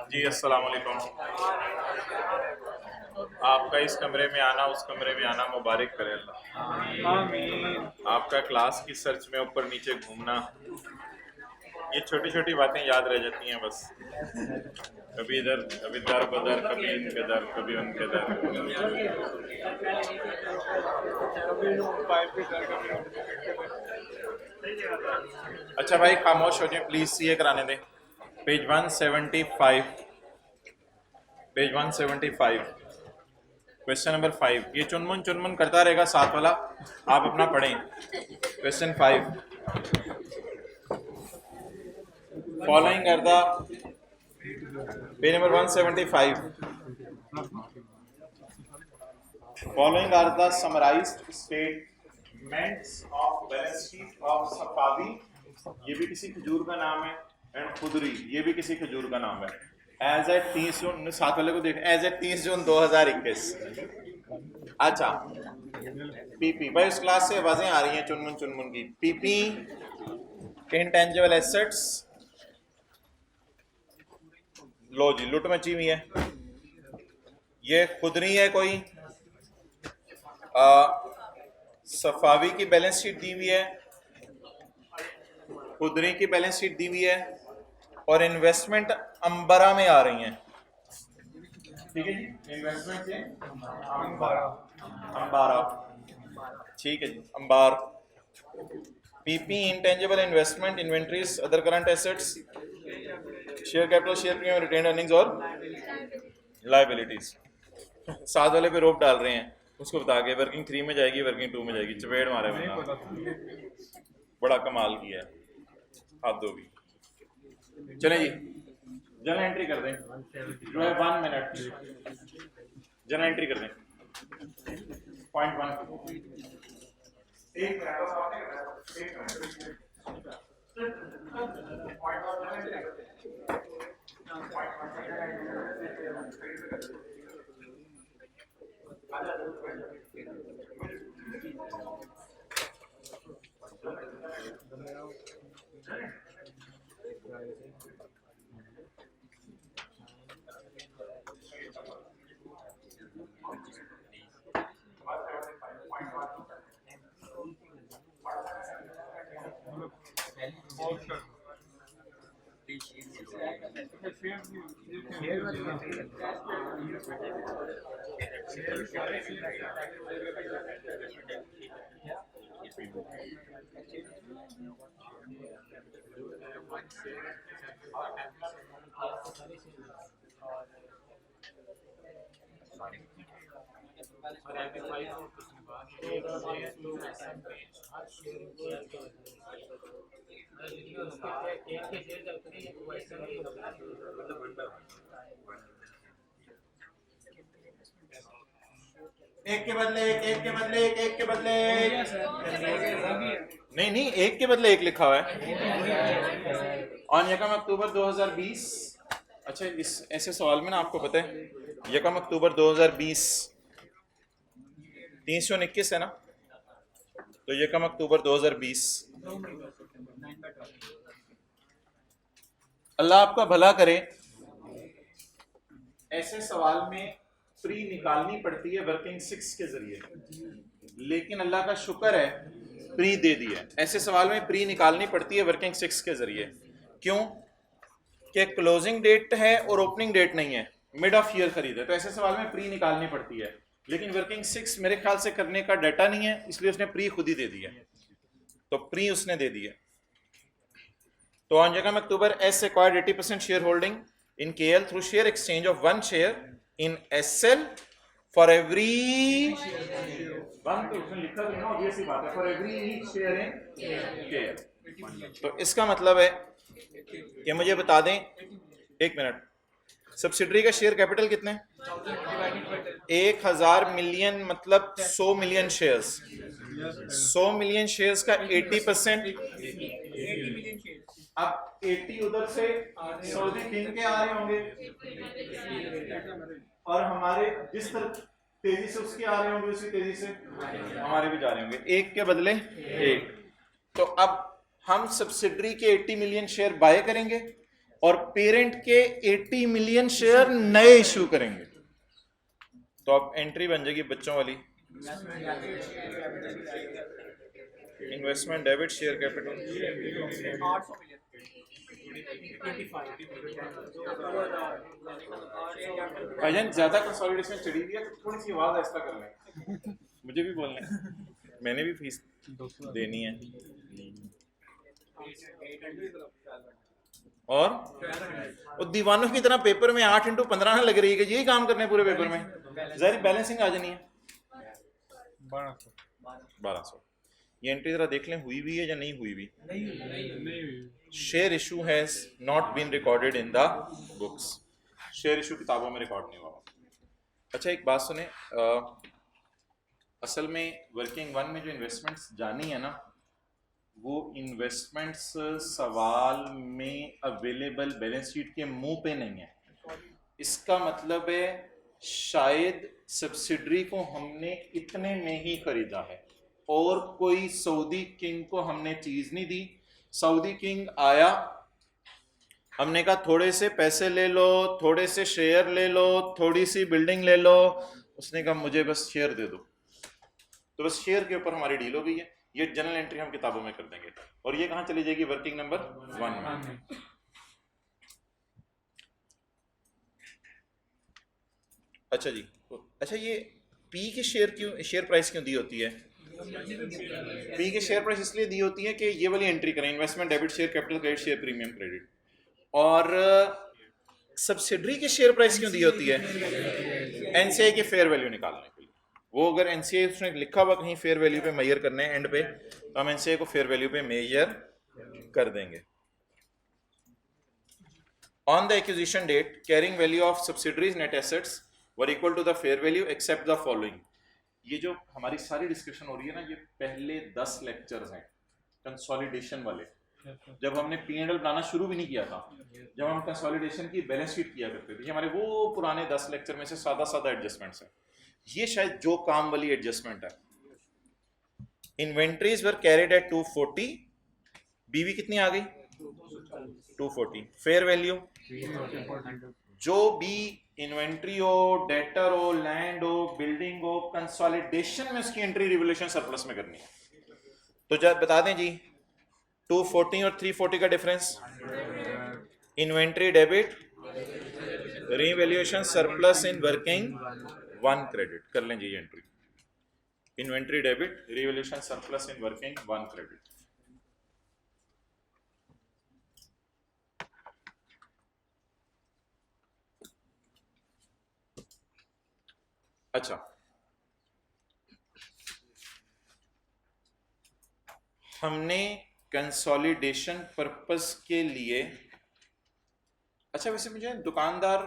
जी अस्सलाम वालेकुम। आपका इस कमरे में आना, उस कमरे में आना मुबारक करे अल्लाह। आमीन। आपका क्लास की सर्च में ऊपर नीचे घूमना, ये छोटी छोटी बातें याद रह जाती हैं बस। कभी इधर, कभी दर बदर, कभी इनके दर, कभी उनके दर। अच्छा भाई खामोश हो जाए प्लीज, सीए कराने दें। Page 175, page 175, question number 5। ये चुनमुन चुनमुन करता रहेगा साथ वाला, आप अपना पढ़ें। Question 5, following are the, page number 175, following are the summarised statements of balance sheet of Safavi, ये भी किसी खजूर का नाम है, एंड खुदरी, ये भी किसी खजूर का नाम है। एज एट 30 जून, साथ वाले को देख, एज एट 30 जून 2021। अच्छा पीपी भाई, उस क्लास से आवाजें आ रही हैं चुनमुन चुनमुन की। पीपी इंटेंजिबल एसेट्स, लो जी लुट मची हुई है। ये खुदरी है कोई, सफावी की बैलेंस शीट दी हुई है, खुदरी की बैलेंस शीट दी हुई है, और इन्वेस्टमेंट अंबरा में आ रही हैं। ठीक है जी, इन्वेस्टमेंट से अंबारा, ठीक है जी, अंबार। PP intangible investment, inventories, other current assets, share capital, share premium, retained earnings और लायबिलिटीज। साथ वाले पे रोप डाल रहे हैं, उसको बता के वर्किंग 3 में जाएगी, वर्किंग 2 में जाएगी, चपेड़ मारे बंदा। बड़ा कमाल किया है, हाथ दो भी। चलें जी, जर्नल एंट्री कर दें, जो है 1 मिनट, जर्नल एंट्री कर दें। पॉइंट 1, एक एक के बदले एक के बदले एक के बदले नहीं नहीं, एक के बदले एक लिखा हुआ है। ऑन यकम अक्टूबर 2020, अच्छा इस ऐसे सवाल में ना आपको पता है यकम अक्टूबर 2020 321 है ना, तो यकम अक्टूबर 2020। अल्लाह आपका भला करे। ऐसे सवाल में प्री निकालनी पड़ती है वर्किंग 6 के जरिए, लेकिन अल्लाह का शुक्र है प्री दे दिया। ऐसे सवाल में प्री निकालनी पड़ती है वर्किंग 6 के जरिए। क्यों? कि क्लोजिंग डेट है और ओपनिंग डेट नहीं है, मिड ऑफ ईयर खरीद है, तो ऐसे सवाल में प्री निकालनी पड़ती है। लेकिन वर्किंग 6 मेरे ख्याल से करने का डाटा नहीं है, इसलिए उसने प्री खुद ही दे दिया, तो प्री उसने दे दिया। तो ऑन यकम October S acquired 80% shareholding in KL through share exchange of 1 share in SL for every one, तो उसने लिखा तो ना ये सी बात है, for every share in KL. तो इसका मतलब है कि मुझे बता दें, एक मिनट, सब्सिडरी का शेयर कैपिटल कितने? 1000 मिलियन, मतलब 100 मिलियन शेयर्स। 100 मिलियन शेयर्स का 80%, अब 80 उधर से सऊदी किंग के आ रहे होंगे, और हमारे जिस तरह तेजी से उसके आ रहे होंगे उसी तेजी से हमारे भी जा रहे होंगे, एक के बदले एक। तो अब हम सब्सिडरी के 80 मिलियन शेयर बाय करेंगे और पेरेंट के 80 मिलियन शेयर नए इशू करेंगे। तो अब एंट्री बन जाएगी बच्चों वाली, इन्वेस्टमेंट डेबिट शेयर कैपिटल भाईजान ज्यादा कंसोलिडेशन चढ़ी हुई है तो थोड़ी सी आवाज ऐसा कर लें, मुझे भी बोलना है, मैंने भी फीस देनी है। और दीवानों की तरह पेपर में 8 इंटू 15 ना लग रही है कि यही काम करने पूरे पेपर में, जाहिर बैलेंसिंग आ जानी है 1200। ये एंट्री जरा देख लें हुई भी है या नहीं हुई भी। Share issue has not been recorded in the books, share issue किताबों में रिकॉर्ड नहीं हुआ। अच्छा एक बात सुने, असल में वर्किंग वन में जो इन्वेस्टमेंट्स जानी है ना, वो इन्वेस्टमेंट्स सवाल में अवेलेबल बैलेंस शीट के मुंह पे नहीं है। इसका मतलब है शायद सब्सिडरी को हमने इतने में ही खरीदा है और कोई सऊदी किंग को हमने चीज नहीं दी। सऊदी किंग आया, हमने कहा थोड़े से पैसे ले लो, थोड़े से शेयर ले लो, थोड़ी सी बिल्डिंग ले लो, उसने कहा मुझे बस शेयर दे दो, तो बस शेयर के ऊपर हमारी डील हो गई है। ये जनरल एंट्री हम किताबों में कर देंगे और ये कहां चली जाएगी, वर्किंग नंबर 1 में। अच्छा जी, अच्छा ये पी के शेयर प्राइस क्यों दी होती है? पी के शेयर प्राइस इसलिए दी होती है कि ये वाली एंट्री करें, investment debit share capital credit share premium credit. और सब्सिडरी के शेयर प्राइस क्यों दी होती है? एनसीआई की फेयर वैल्यू निकालने के लिए। वो अगर एनसीआई उसने लिखा हुआ कहीं फेयर वैल्यू पे मेजर करने हैं एंड पे, तो हम एनसीआई को फेयर वैल्यू पे मेजर कर देंगे। On the acquisition date carrying value of subsidiaries net assets were equal to the fair value except the following. ये जो हमारी सारी डिस्कशन हो रही है ना, ये पहले 10 लेक्चर्स हैं कंसोलिडेशन वाले, जब हमने P&L बनाना शुरू भी नहीं किया था, जब हम कंसोलिडेशन की बैलेंस शीट किया करते थे। ये हमारे वो पुराने 10 लेक्चर में से सादा सादा एडजस्टमेंट्स हैं। ये शायद जो काम वाली एडजस्टमेंट है। इन्वेंट्रीज वर कैरिड एट 240, बीवी कितनी आ गई 240। फेयर वैल्यू जो भी इन्वेंट्री हो, डेटर हो, लैंड हो, बिल्डिंग हो, कंसोलिडेशन में उसकी एंट्री रिवोल्यूशन सरप्लस में करनी है। तो जब बता दें जी 240 और 340 का difference, inventory debit revaluation surplus in working 1 credit कर लें जी entry, inventory debit revaluation surplus in working 1 credit. अच्छा हमने कंसोलिडेशन पर्पस के लिए, अच्छा वैसे मुझे दुकानदार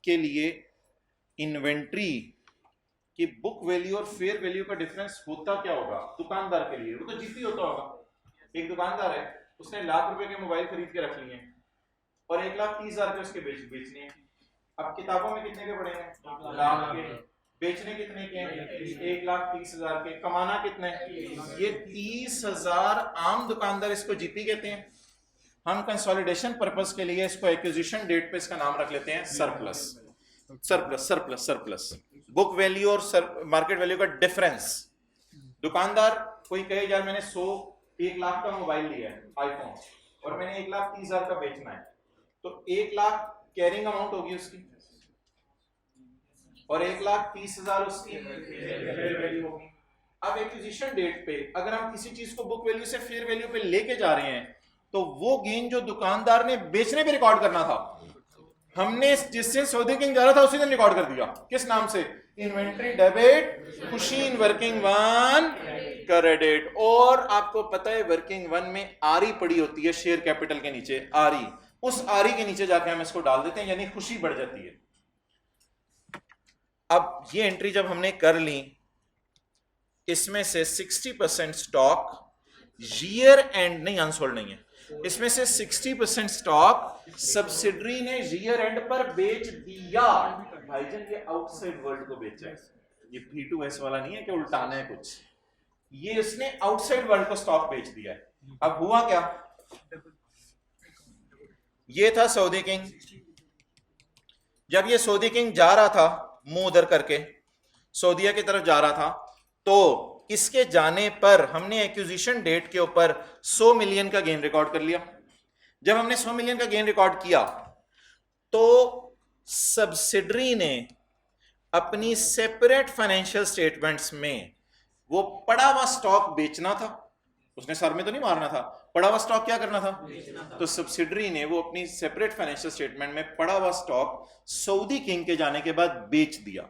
के लिए इन्वेंट्री की बुक वैल्यू और फेयर वैल्यू का डिफरेंस होता क्या होगा? दुकानदार के लिए वो तो जीपी होता होगा। एक दुकानदार है, उसने ₹1,00,000 के मोबाइल खरीद के रख लिए हैं और 1,30,000 के उसके बेचने हैं। अब किताबों में कितने के पड़े हैं? लाख के। बेचने कितने के हैं? 1,30,000 के। कमाना कितने? ये 30,000। आम दुकानदार इसको जीपी कहते हैं। हम कंसोलिडेशन पर्पस के लिए इसको एक्विजिशन डेट पे इसका नाम रख लेते हैं surplus. Surplus surplus surplus book value और मार्केट वैल्यू का डिफरेंस। दुकानदार कोई कहे यार मैंने 1,00,000 का मोबाइल लिया है आईफोन और मैंने 1,30,000 का बेचना है, तो 1,00,000 कैरिंग अमाउंट होगी उसकी और 1,30,000 उसकी फेयर वैल्यू होगी। अब एक्विजिशन डेट पे अगर हम किसी चीज को बुक वैल्यू से फेयर वैल्यू पे लेके जा रहे हैं तो वो गेन जो दुकानदार ने बेचने पे रिकॉर्ड करना था, हमने जिस दिन सौदे किंग जा रहा था उसी दिन रिकॉर्ड कर दिया। किस नाम से? इन्वेंट्री डेबिट खुशी इन वर्किंग 1 क्रेडिट। और आपको पता है वर्किंग 1 में आरी पड़ी होती है शेयर कैपिटल के नीचे, आरी, उस आरी के नीचे जाके हम इसको डाल देते हैं, यानी खुशी बढ़ जाती है। अब ये एंट्री जब हमने कर ली, इसमें से 60% स्टॉक ईयर एंड नहीं, अनसोल्ड नहीं है, इसमें से 60% स्टॉक सब्सिडरी ने ईयर एंड पर बेच दिया। भाईजान ये आउटसाइड वर्ल्ड को बेचा है, ये P2S वाला नहीं है कि उल्टाना है कुछ। ये उसने आउटसाइड वर्ल्ड को स्टॉक बेच दिया है। अब हुआ क्या, ये था सऊदी किंग, जब ये सऊदी किंग जा रहा था मुंह उधर करके सऊदीया की तरफ जा रहा था, तो इसके जाने पर हमने एक्विजिशन डेट के ऊपर 100 मिलियन का गेन रिकॉर्ड कर लिया। जब हमने 100 मिलियन का गेन रिकॉर्ड किया तो सब्सिडरी ने अपनी सेपरेट फाइनेंशियल स्टेटमेंट्स में वो पड़ा हुआ स्टॉक बेचना था, उसने सर में तो नहीं मारना था, पड़ा हुआ स्टॉक क्या करना था, तो सब्सिडरी ने वो अपनी सेपरेट फाइनेंशियल स्टेटमेंट में पड़ा हुआ स्टॉक सऊदी किंग के जाने के बाद बेच दिया।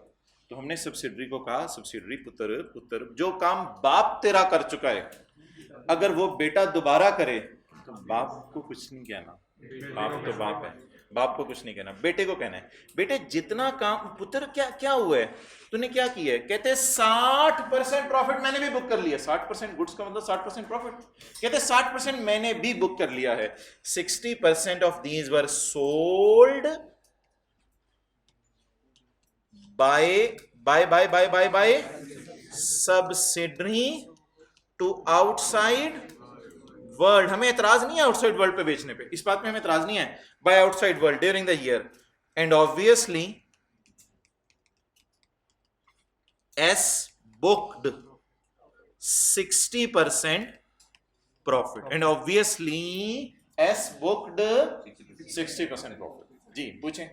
तो हमने सब्सिडरी को कहा, सब्सिडरी पुत्र पुत्र, जो काम बाप तेरा कर चुका है अगर वो बेटा दोबारा करे तो बाप को कुछ नहीं कहना, बाप तो बाप है, बाप को कुछ नहीं कहना, बेटे को कहना है बेटे जितना काम, पुत्र क्या क्या हुआ है, तूने क्या किया है, कहते 60% प्रॉफिट मैंने भी बुक कर लिया, 60% गुड्स का मतलब 60% प्रॉफिट, कहते 60% मैंने भी बुक कर लिया है, 60% of these were sold by subsidiary to outside world. हमें एतराज नहीं है आउटसाइड वर्ल्ड पे बेचने पे, इस बात में हमें एतराज नहीं है, by outside world during the year, and obviously S booked 60% profit, and obviously S booked 60% profit. जी पूछें।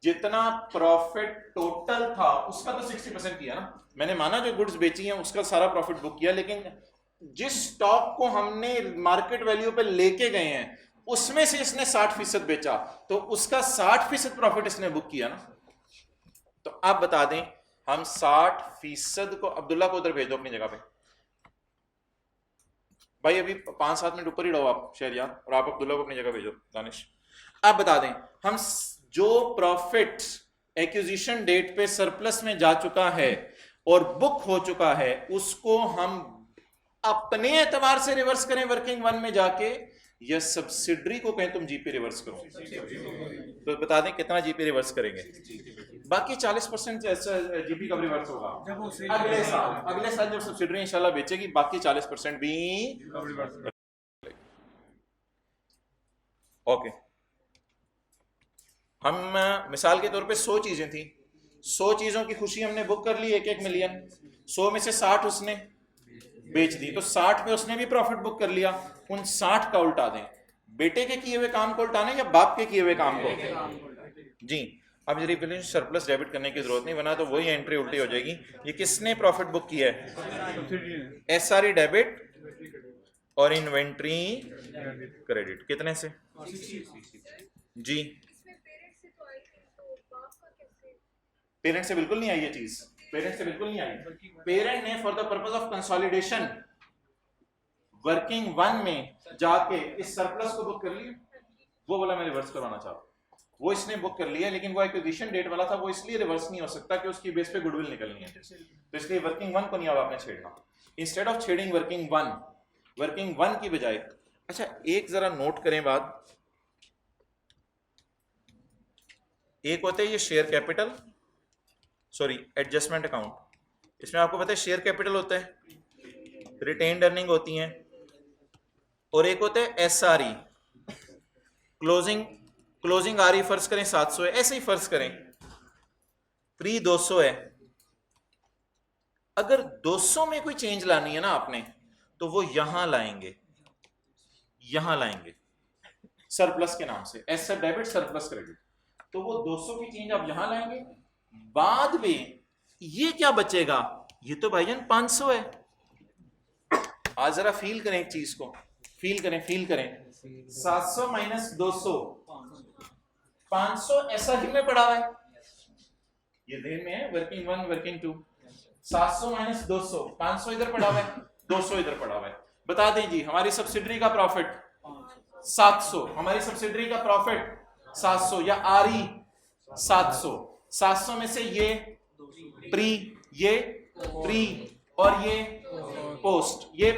जितना प्रॉफिट टोटल था उसका तो 60% किया ना, मैंने माना जो गुड्स बेची हैं उसका सारा प्रॉफिट बुक किया, लेकिन जिस स्टॉक को हमने मार्केट वैल्यू पे लेके गए हैं उसमें से इसने 60% बेचा, तो उसका 60% प्रॉफिट इसने बुक किया ना। तो आप बता दें हम 60% को, अब्दुल्ला को उधर भेज दो अपनी जगह पे भाई, अभी 5-7 मिनट ऊपर ही रहो आप शहरियार, और आप अब्दुल्ला को अपनी जगह भेजो दानिश। आप बता दें हम जो प्रॉफिट एक्विजिशन डेट पे सरप्लस में जा चुका है और बुक हो चुका है उसको हम अपने एतबार से रिवर्स करें वर्किंग वन में जाके, या सब्सिडरी को कहें तुम जीपी रिवर्स करो, तो बता दें कितना जीपी रिवर्स करेंगे। बाकी 40% जीपी कब रिवर्स होगा, अगले साल जब सब्सिडरी इंशाल्लाह बेचेगी बाकी 40% भी ओके। हम मिसाल के तौर पे 100 चीजें थी, 100 चीजों की खुशी हमने बुक कर ली 1-1 मिलियन, 100 में से 60 उसने बेच दी, तो 60 पे उसने भी प्रॉफिट बुक कर लिया। उन 60 का उल्टा दें, बेटे के किए हुए काम को उल्टाना या बाप के किए हुए काम को? जी अब जरिए सरप्लस डेबिट करने की जरूरत नहीं, बना तो वही एंट्री उल्टी हो जाएगी। ये किसने प्रॉफिट बुक किया है? एसआरई डेबिट और इन्वेंट्री क्रेडिट। कितने से? जी पेरेंट से बिल्कुल नहीं आई ये चीज, पेरेंट से बिल्कुल नहीं आई। पेरेंट ने for the purpose of consolidation working one में जाके इस सरप्लस को बुक कर लिया, वो बोला मैं रिवर्स करवाना चाहता हूं, वो इसने बुक कर लिया, लेकिन वो एक्विजिशन डेट वाला था, वो इसलिए रिवर्स नहीं हो सकता कि उसकी बेस पे गुडविल निकलनी है, तो इसलिए वर्किंग वन को नहीं अब आपने छेड़ना। इंस्टेड ऑफ छेडिंग वर्किंग वन की बजाय, अच्छा एक जरा नोट करें बात, एक होता है ये share capital, sorry adjustment account, इसमें आपको पता है शेयर कैपिटल होता है, रिटेन्ड अर्निंग होती हैं, और एक होता है एसआरई, क्लोजिंग आरई फर्ज करें 700 है, ऐसे ही फर्ज करें प्री 200 है। अगर 200 में कोई चेंज लानी है ना आपने, तो वो यहां लाएंगे सरप्लस के नाम से, एसेट डेबिट सरप्लस क्रेडिट, तो वो 200 की चेंज आप यहां लाएंगे, बाद में ये क्या बचेगा, ये तो भाईजान 500 है। आज जरा फील करें एक चीज को, फील करें 700 माइनस 200, 500 ऐसा ही में पड़ा हुआ है, ये देर में है, वर्किंग वन वर्किंग टू, 700 माइनस 200, 500 इधर पड़ा हुआ है, 200 इधर पड़ा हुआ है। बता दें जी हमारी सब्सिडरी का प्रॉफिट 700, हमारी सब्सिडरी का प्रॉफिट 700 या आरई 700 में से ये प्री और ये पोस्ट, ये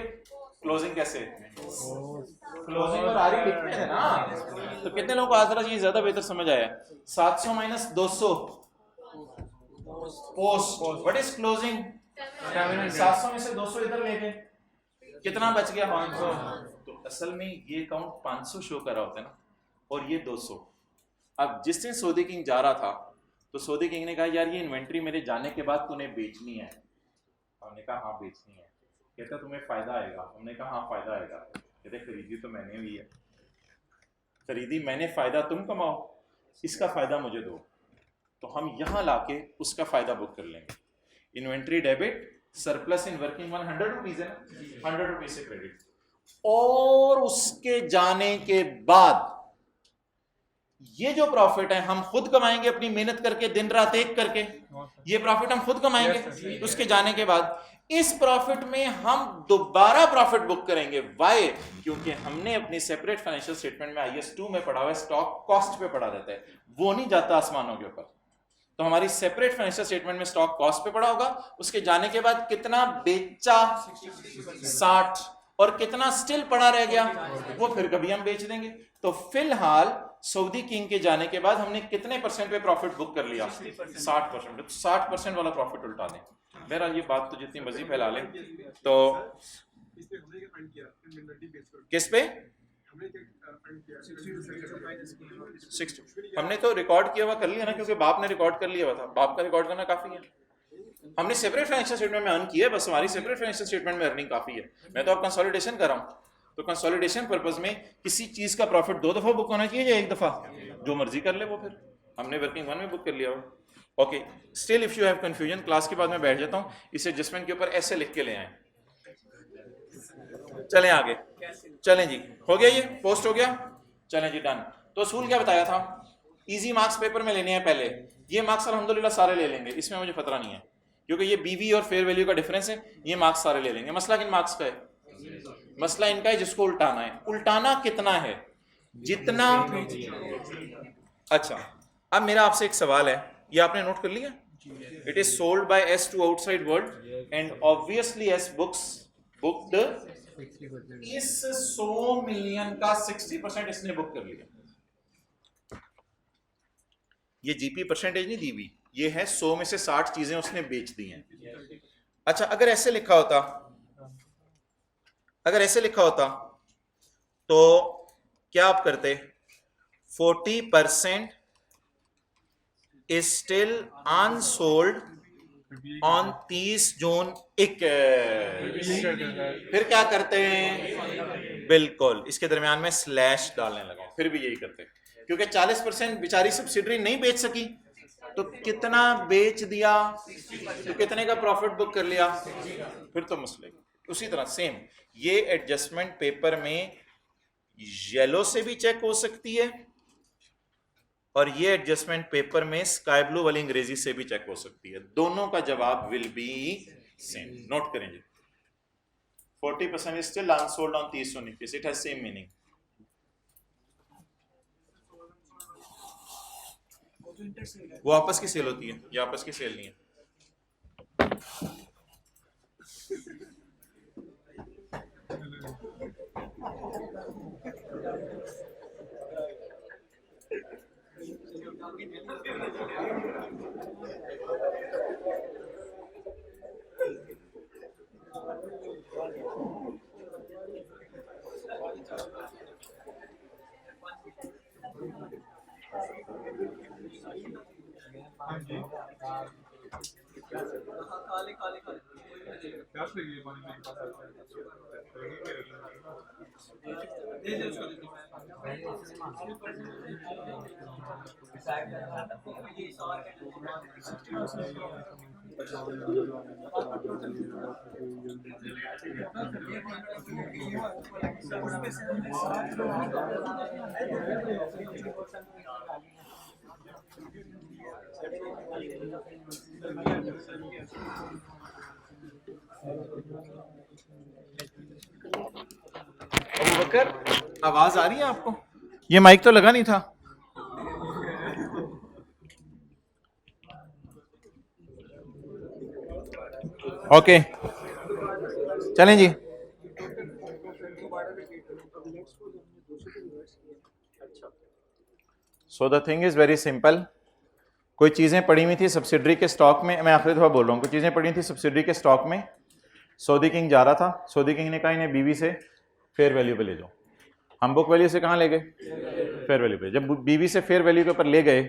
क्लोजिंग कैसे, क्लोजिंग और आरई लिखते हैं ना, तो कितने लोगों को आज ये ज्यादा बेहतर समझ आया? 700 माइनस 200 पोस्ट। What is closing? 700 में से 200 इधर ले गए, कितना बच गया? 500। तो असल में ये अकाउंट 500 शो कर रहा होता है ना, और ये 200। अब जिस दिन सऊदी किंग जा रहा था तो सऊदी किंग ने कहा यार ये इन्वेंट्री मेरे जाने के बाद तूने बेचनी है। हमने कहा हाँ बेचनी है। कहता तुम्हें फायदा आएगा। हमने कहा हाँ फायदा आएगा। कहते खरीदी तो मैंने भी है, खरीदी मैंने, फायदा तुम कमाओ, इसका फायदा मुझे दो। तो हम यहां लाके उसका फायदा बुक कर लेंगे। Inventory debit, surplus in working 100 rupees है ना, 100 रुपीज से क्रेडिट। और उसके जाने के बाद ये जो प्रॉफिट है हम खुद कमाएंगे अपनी मेहनत करके, दिन रात एक करके, ये प्रॉफिट हम खुद कमाएंगे उसके जाने के बाद। इस प्रॉफिट में हम दोबारा प्रॉफिट बुक करेंगे। वाई? क्योंकि हमने अपनी सेपरेट फाइनेंशियल स्टेटमेंट में IAS 2 में पढ़ा हुआ है, स्टॉक कॉस्ट पे पढ़ा रहता है, वो नहीं जाता आसमानों के ऊपर। तो हमारी सेपरेट फाइनेंशियल स्टेटमेंट में स्टॉक कॉस्ट पे पड़ा होगा, उसके जाने के बाद कितना बेचा 60, और कितना स्टिल पड़ा रह गया वो फिर कभी हम बेच देंगे। तो फिलहाल सऊदी किंग के जाने के बाद हमने कितने परसेंट पे प्रॉफिट बुक कर लिया? 60%। तो 60% वाला प्रॉफिट उल्टा दें। बहरहाल ये बात तो जितनी मर्जी फैला लें। तो किस पे? 60 हमने तो रिकॉर्ड किया हुआ कर लिया ना, क्योंकि बाप ने रिकॉर्ड कर लिया हुआ था, बाप का रिकॉर्ड करना काफी है। हमने सेपरेट फाइनेंशियल स्टेटमेंट में अर्न किया है, बस हमारी सेपरेट फाइनेंशियल स्टेटमेंट में अर्निंग काफी है। मैं तो अब कंसोलिडेशन कर रहा हूँ, तो कंसोलिडेशन पर्पस में किसी चीज का प्रॉफिट 2 दफा बुक होना चाहिए या 1 दफा? जो मर्जी कर ले वो। फिर हमने वर्किंग 1 में बुक कर लिया हो। Okay, still if you have confusion, class के बाद मैं बैठ जाता हूँ, इस एडजस्टमेंट के ऊपर ऐसे लिख के ले आए। चलें आगे, चलें जी, हो गया, ये पोस्ट हो गया, चलें जी डन। तो असूल क्या बताया था? इजी मार्क्स पेपर में लेने हैं पहले। ये मार्क्स अल्हम्दुलिल्लाह सारे ले लेंगे, इसमें मुझे खतरा नहीं है, क्योंकि ये बीवी और फेयर वैल्यू का डिफरेंस है। ये मार्क्स सारे ले लेंगे। मसला किन मार्क्स का है? मसला इनका है जिसको उल्टाना है। उल्टाना कितना है? जितना। अच्छा, अब मेरा आपसे एक सवाल है, ये आपने नोट कर लिया? It is sold by S to outside world and obviously S books booked is 100 million का 60% इसने बुक कर लिया। ये जीपी परसेंटेज नहीं दी हुई, ये है 100 में से 60 चीजें उसने बेच दी हैं। अच्छा, अगर ऐसे लिखा होता, अगर ऐसे लिखा होता तो क्या आप करते? 40% is still unsold on 30 जून 21। फिर क्या करते हैं? बिल्कुल इसके दरमियान में स्लैश डालने लगा। फिर भी यही करते, क्योंकि 40% बेचारी सब्सिडरी नहीं बेच सकी, तो कितना बेच दिया तो कितने का प्रॉफिट बुक कर लिया। फिर तो मसले। उसी तरह सेम ये एडजस्टमेंट पेपर में येलो से भी चेक हो सकती है, और ये एडजस्टमेंट पेपर में स्काई ब्लू वाली अंग्रेजी से भी चेक हो सकती है। दोनों का जवाब विल बी सेम। नोट करेंगे, 40% is still unsold on 30 June 21। It has same meaning। वो आपस की सेल होती है, ये आपस की सेल नहीं है। अबूबकर, आवाज आ रही है आपको? ये माइक तो लगा नहीं था। ओके, चलें जी। So the thing is very simple। कोई चीज़ें पड़ी हुई थी सब्सिडरी के स्टॉक में, मैं आखिरी दफ़ा बोल रहा हूँ, कोई चीज़ें पड़ी थी सब्सिडरी के स्टॉक में, सऊदी किंग जा रहा था, सऊदी किंग ने कहा इन्हें बीवी से फेयर वैल्यू पे ले जाओ। हम बुक वैल्यू से कहाँ ले गए? फेयर वैल्यू पे। जब बीवी से फेयर वैल्यू के ऊपर ले गए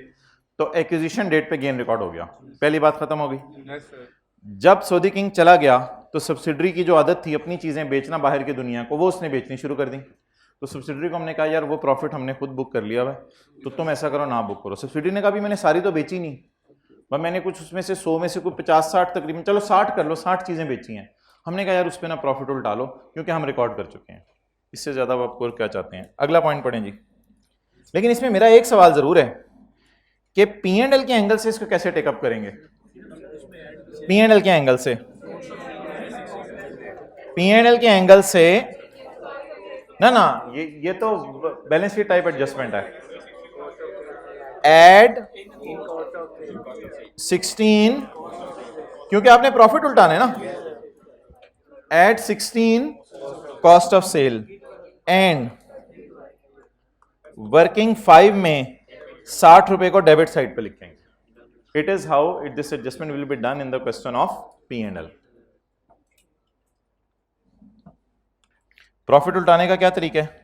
तो एक्विजिशन डेट पे गेन रिकॉर्ड हो गया, पहली बात खत्म हो गई। जब सऊदी किंग चला गया तो सब्सिडरी की जो आदत थी अपनी चीज़ें बेचना बाहर की दुनिया को, वो उसने बेचनी शुरू कर दी। तो सब्सिडरी को हमने कहा यार वो प्रॉफिट हमने खुद बुक कर लिया है, तो तुम ऐसा करो ना बुक करो। सब्सिडरी ने कहा भी मैंने सारी तो बेची नहीं, बस मैंने कुछ उसमें से 100 में से कुछ 50-60 तकरीबन, चलो 60 कर लो, 60 चीज़ें बेची हैं। हमने कहा यार उस पर ना प्रॉफिट उल्टा लो क्योंकि हम रिकॉर्ड कर चुके हैं, इससे ज़्यादा आप और क्या चाहते हैं। अगला पॉइंट पढ़ें जी। लेकिन इसमें मेरा एक सवाल ज़रूर है कि P&L के एंगल से इसको कैसे टेकअप करेंगे? P&L के एंगल से, P&L के एंगल से ना ये तो बैलेंस शीट टाइप एडजस्टमेंट है। ऐड 16, क्योंकि आपने प्रॉफिट उल्टाना है ना, add 16 cost of sale and working 5 में 60 रुपए को डेबिट साइड पे लिखेंगे। It is how it this adjustment will be done in the question of P&L। Profit उल्टाने का क्या तरीका है?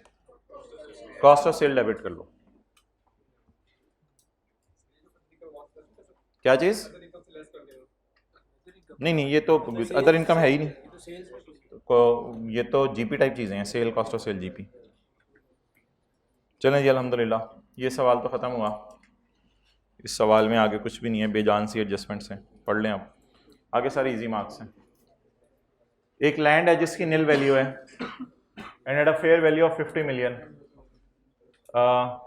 कॉस्ट ऑफ सेल डेबिट कर लो। क्या चीज? नहीं, ये तो अदर इनकम है ही नहीं, ये तो जीपी टाइप चीजें हैं, sale cost of sale GP. चलें जी, अल्हम्दुलिल्लाह ये सवाल तो खत्म हुआ। इस सवाल में आगे कुछ भी नहीं है, बेजान सी एडजस्टमेंट्स हैं, पढ़ लें आप, आगे सारे इजी मार्क्स हैं। एक लैंड है जिसकी नील वैल्यू है and at a fair value of 50 million.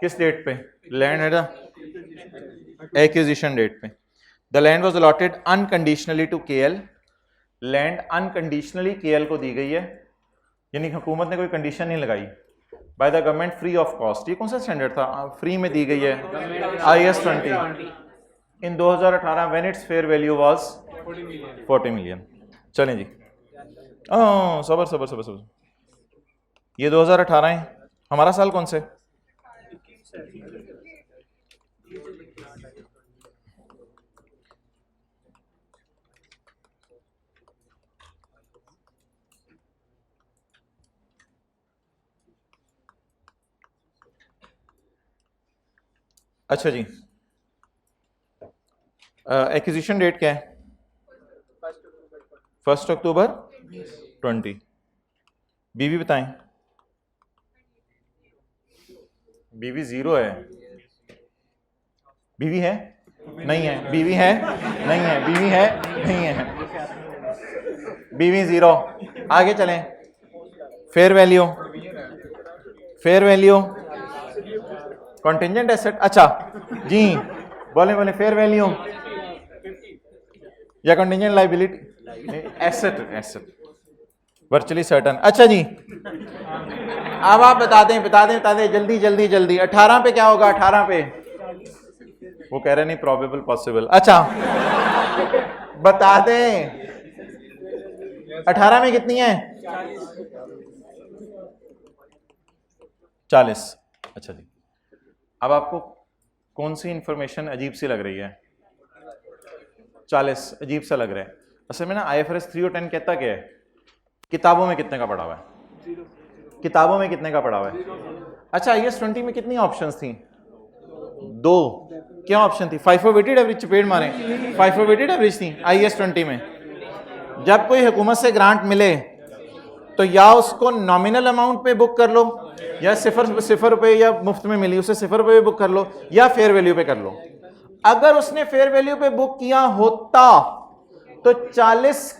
किस डेट पे? लैंड एट एक्विजिशन डेट पे। The land was allotted unconditionally to KL। Land unconditionally KL को दी गई है, यानी हुकूमत ने कोई कंडीशन नहीं लगाई। By the government free of cost. ये कौन सा स्टैंडर्ड था? फ्री में दी गई है, IAS 20 in 2018 when it's fair value was 40 million. चलें जी, सबर, ये 2018 है, हमारा साल कौन से? अच्छा जी, एक्विजिशन डेट क्या है? 1 अक्टूबर 20। बीवी बताएं। बीवी 0 है। बीवी है? नहीं है। बीवी है? नहीं है। बीवी है? नहीं है। बीवी 0। आगे चलें। Fair value contingent asset. अच्छा जी, बोले फेयर वैल्यू या contingent liability? Asset virtually certain. अच्छा जी, अब आप बता दें जल्दी 18 पे क्या होगा? 18 पे वो कह रहे नहीं, प्रोबेबल पॉसिबल। अच्छा बता दें 18 में कितनी है? 40। अच्छा जी, अब आपको कौन सी इंफॉर्मेशन अजीब सी लग रही है? 40 अजीब सा लग रहा है। असल में ना IFRS 3 और 10 कहता क्या है? किताबों में कितने का पड़ा हुआ है? किताबों में कितने का पड़ा हुआ है? अच्छा, IAS 20 में कितनी ऑप्शंस थी? 2। क्या ऑप्शन थी? FIFO वेटेड एवरेज, चपेट मारें, FIFO वेटेड एवरेज थी IAS 20 में। जब कोई हुकूमत से ग्रांट मिले तो या उसको नॉमिनल अमाउंट पे बुक कर लो, या सिफर रुपए या मुफ्त में मिली उसे 0 रुपए पे बुक कर लो, या फेयर वैल्यू पे कर लो। अगर उसने फेयर वैल्यू पे बुक किया होता तो 40,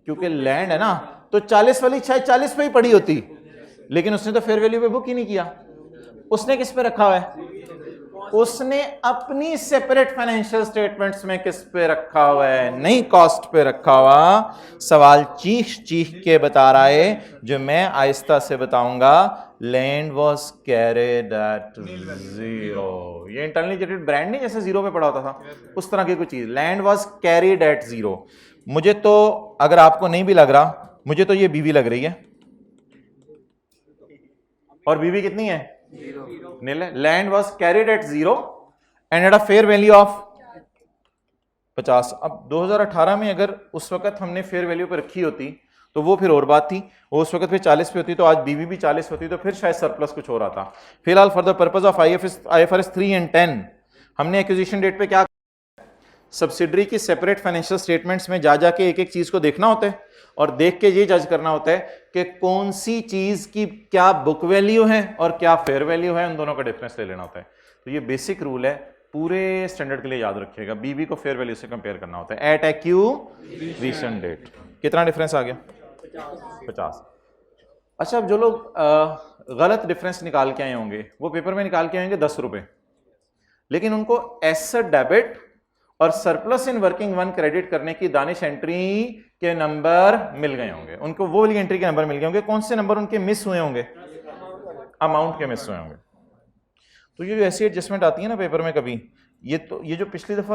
क्योंकि लैंड है ना, तो 40 वाली शायद 40 पे ही पड़ी होती, लेकिन उसने तो फेयर वैल्यू पे बुक ही नहीं किया। उसने किस पे रखा हुआ है? उसने अपनी सेपरेट फाइनेंशियल स्टेटमेंट्स में किस पे रखा हुआ है? नहीं कॉस्ट पे रखा हुआ। सवाल चीख के बता रहा है, जो मैं आहिस्ता से बताऊंगा। Land was carried at 0। ये इंटरनली जनरेटेड ब्रांड नहीं, जैसे 0 पे पड़ा होता था, उस तरह की कोई चीज। Land was carried at 0। मुझे तो, अगर आपको नहीं भी लग रहा, मुझे तो ये बीवी लग रही है। और बीवी कितनी है? 0। Land was carried at 0 and at a fair value of 50। अब 2018 में अगर उस वक्त हमने फेयर वैल्यू पे रखी होती तो वो फिर और बात थी, वो उस वक्त फिर 40 पे होती तो आज बीवी भी 40 होती तो फिर शायद सरप्लस कुछ हो रहा था। फिलहाल for the purpose of IFRS 3 and 10 हमने एक्विजिशन डेट पे क्या, सब्सिडरी की सेपरेट फाइनेंशियल स्टेटमेंट्स में जा जाके एक एक चीज को देखना होता है और देख के ये जज करना होता है कि कौन सी चीज की क्या बुक वैल्यू है और क्या फेयर वैल्यू है, उन दोनों का डिफरेंस ले लेना होता है। तो ये बेसिक रूल है, पूरे स्टैंडर्ड के लिए याद रखिएगा। बीबी को फेयर वैल्यू से कंपेयर करना होता है एट एक्विजिशन डेट। कितना डिफरेंस आ गया? 50। अच्छा, अब जो लोग गलत डिफरेंस निकाल के आए होंगे वो पेपर में निकाल के आएंगे 10 रुपए, लेकिन उनको एसेट डेबिट और surplus in working one credit करने की दानिश एंट्री के नंबर मिल गए होंगे, उनको वो वाली एंट्री के नंबर मिल गए होंगे। कौन से नंबर उनके मिस हुए होंगे? अमाउंट के मिस हुए होंगे। तो ये जो ऐसी एडजस्टमेंट आती है ना पेपर में कभी, ये जो पिछली दफा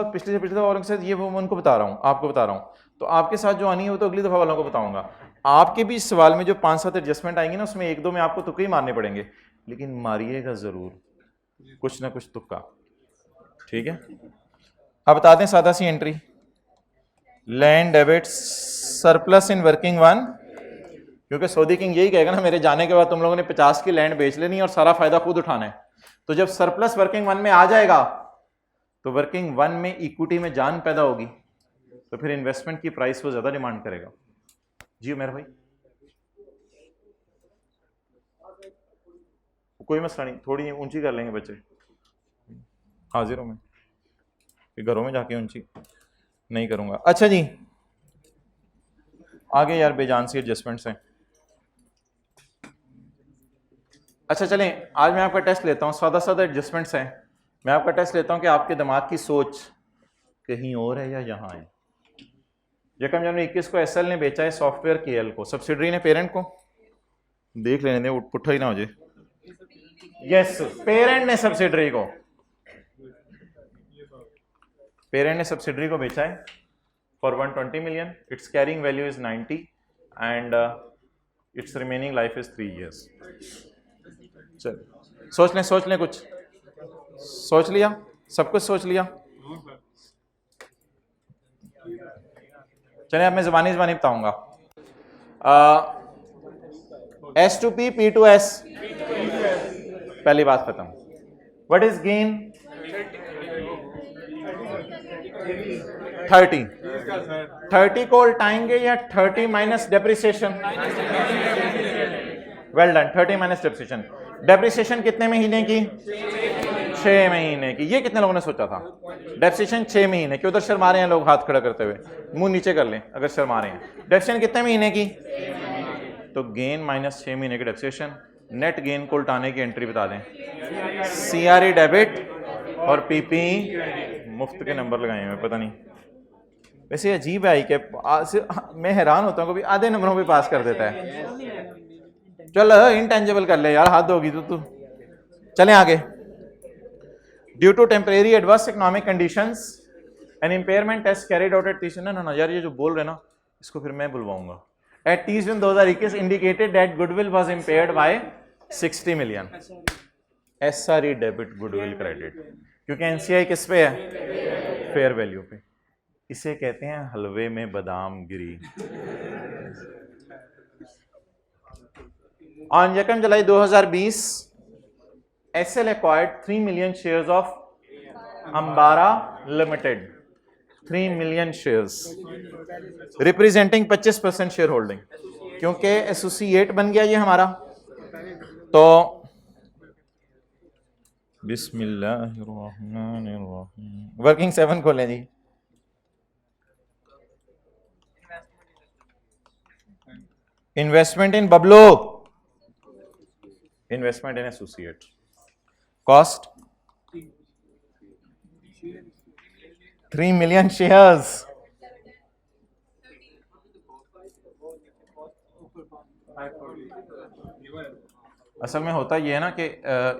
और ये वो मैं उनको बता रहा हूँ, आपको बता रहा हूँ, तो आपके साथ जो आनी है वो तो अगली दफा वालों को बताऊंगा। आपके भी सवाल में जो 5-7 एडजस्टमेंट आएंगी ना, उसमें 1-2 में आपको तुक्के ही मारने पड़ेंगे, लेकिन मारिएगा जरूर कुछ ना कुछ तुक्का, ठीक है। अब बता दें सादा सी entry, land debit surplus in working one, क्योंकि सऊदी किंग यही कहेगा ना मेरे जाने के बाद तुम लोगों ने 50 की लैंड बेच लेनी और सारा फायदा खुद उठाना है। तो जब सरप्लस वर्किंग वन में आ जाएगा तो वर्किंग वन में इक्विटी में जान पैदा होगी, तो फिर इन्वेस्टमेंट की प्राइस वो ज्यादा डिमांड करेगा। जी मेरा भाई, कोई मसला नहीं, थोड़ी ऊंची कर लेंगे बच्चे, हाजिरों में, घरों में जाके ऊंची नहीं करूंगा। अच्छा जी, आगे यार बेजान सी एडजस्टमेंट्स हैं। अच्छा चलें, आज मैं आपका टेस्ट लेता हूँ, सादा सादा एडजस्टमेंट्स हैं। मैं आपका टेस्ट लेता हूँ कि आपके दिमाग की सोच कहीं और है या यहाँ है। यकम जनवरी 21 को SL ने बेचा है सॉफ्टवेयर KL को, सब्सिडरी ने पेरेंट को, देख लेने दें पुट्ठा ही ना हो जाए। यस, पेरेंट ने सब्सिडरी को, पेरेंट ने सब्सिडरी को बेचा है for 120 million, it's carrying value is 90 and it's remaining life is 3 years। चल सोच लें कुछ, सोच लिया, सब कुछ सोच लिया। चलिए अब मैं ज़बानी बताऊंगा। S to P, P to S, पहली बात खत्म। What is gain? 30 को उल्टाएंगे या 30 minus depreciation? Well done, 30 minus depreciation. Depreciation कितने महीने की? 6 महीने की। ये कितने लोगों ने सोचा था? डेप्रिसिएशन 6 महीने की। उधर शर्मा रहे हैं लोग हाथ खड़ा करते हुए, मुंह नीचे कर लें अगर शर्मा रहे हैं। डेप्रिसिएशन कितने महीने की? तो गेन माइनस 6 महीने की डेप्रिसिएशन। नेट गेन को उल्टाने की एंट्री बता दें। CRE डेबिट और PP मुफ्त के नंबर लगाए हुए, पता नहीं वैसे अजीब है कि मैं हैरान होता हूँ कभी आधे नंबरों पे पास कर देता है। चल इनटेंजिबल कर ले यार, हद होगी तो। चलें आगे। Due to temporary adverse economic conditions an impairment test carried out at 30 ना यार, ये जो बोल रहे ना इसको फिर मैं बुलवाऊंगा। At 30 June 2021 indicated that goodwill was impaired by 60 million. SRE debit goodwill credit, क्योंकि NCI किस पे है? फेयर वैल्यू पे। इसे कहते हैं हलवे में बादाम गिरी। On 1 July 2020 SL acquired 3 million shares of Ambara Limited, 3 million shares representing 25% shareholding. क्योंकि एसोसिएट बन गया ये हमारा, तो बिस्मिल्लाहिर्रहमानिर्रहीम वर्किंग 7 खोलें जी। इन्वेस्टमेंट इन बबलो, investment in associate, cost 3 million shares. असल में होता ये है ना कि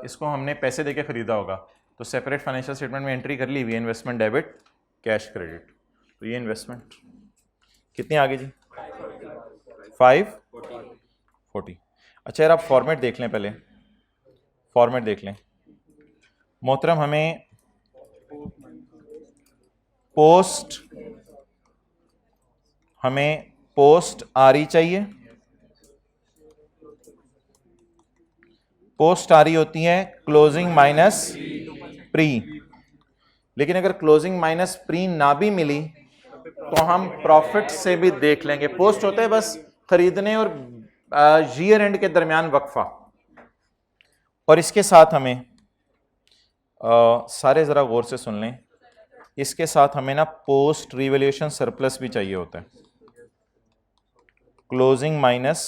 इसको हमने पैसे देके खरीदा होगा, तो सेपरेट फाइनेंशियल स्टेटमेंट में एंट्री कर ली हुई है इन्वेस्टमेंट डेबिट कैश क्रेडिट। तो ये इन्वेस्टमेंट कितनी आ गई जी? 540। अच्छा यार आप फॉर्मेट देख लें, पहले फॉर्मेट देख लें मोहतरम। हमें पोस्ट हमें पोस्ट आरई चाहिए। पोस्ट आरई होती है क्लोजिंग माइनस प्री, लेकिन अगर क्लोजिंग माइनस प्री ना भी मिली तो हम प्रॉफिट से भी देख लेंगे। पोस्ट होता है बस खरीदने और ईयर एंड के दरमियान वक्फा। और इसके साथ हमें सारे जरा गौर से सुन लें, इसके साथ हमें ना पोस्ट रिवैल्यूएशन सरप्लस भी चाहिए होता है। Closing minus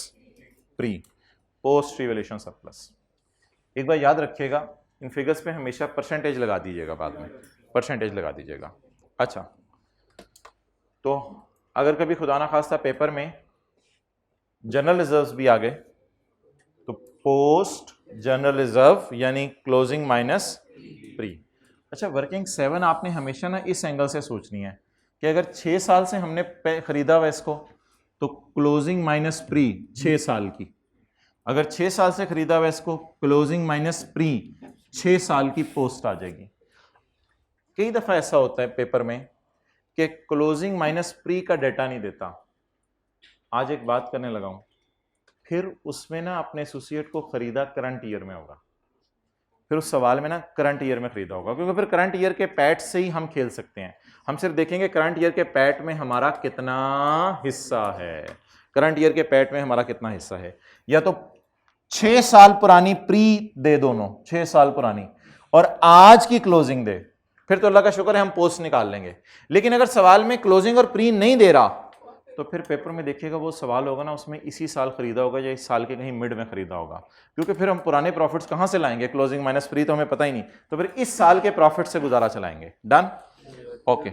pre, post revaluation surplus. एक बार याद रखिएगा, इन फिगर्स पे हमेशा परसेंटेज लगा दीजिएगा, बाद में परसेंटेज लगा दीजिएगा। अच्छा, तो अगर कभी खुदा ना खास्ता पेपर में जनरल रिजर्व्स भी आ गए तो पोस्ट जनरल रिजर्व यानी क्लोजिंग माइनस प्री। अच्छा, वर्किंग 7 आपने हमेशा ना इस एंगल से सोचनी है कि अगर 6 साल से हमने खरीदा हुआ इसको तो क्लोजिंग माइनस प्री 6 साल की, अगर 6 साल से खरीदा हुआ इसको क्लोजिंग माइनस प्री 6 साल की पोस्ट आ जाएगी। कई दफा ऐसा होता है पेपर में कि क्लोजिंग माइनस प्री का डेटा नहीं देता। आज एक बात करने लगा हूं, फिर उसमें ना अपने एसोसिएट को खरीदा करंट ईयर में होगा, फिर उस सवाल में ना करंट ईयर में खरीदा होगा, क्योंकि फिर करंट ईयर के पैट से ही हम खेल सकते हैं। हम सिर्फ देखेंगे करंट ईयर के पैट में हमारा कितना हिस्सा है, करंट ईयर के पैट में हमारा कितना हिस्सा है। या तो 6 साल पुरानी प्री दे, दोनों 6 साल पुरानी, और आज की क्लोजिंग दे, फिर तो अल्लाह का शुक्र है हम पोस्ट निकाल लेंगे। लेकिन अगर सवाल में क्लोजिंग और प्री नहीं दे रहा तो फिर पेपर में देखिएगा वो सवाल होगा ना, उसमें इसी साल खरीदा होगा या इस साल के कहीं मिड में खरीदा होगा, क्योंकि फिर हम पुराने प्रॉफिट्स कहां से लाएंगे, क्लोजिंग माइनस प्री तो हमें पता ही नहीं, तो फिर इस साल के प्रॉफिट से गुजारा चलाएंगे। Done, okay.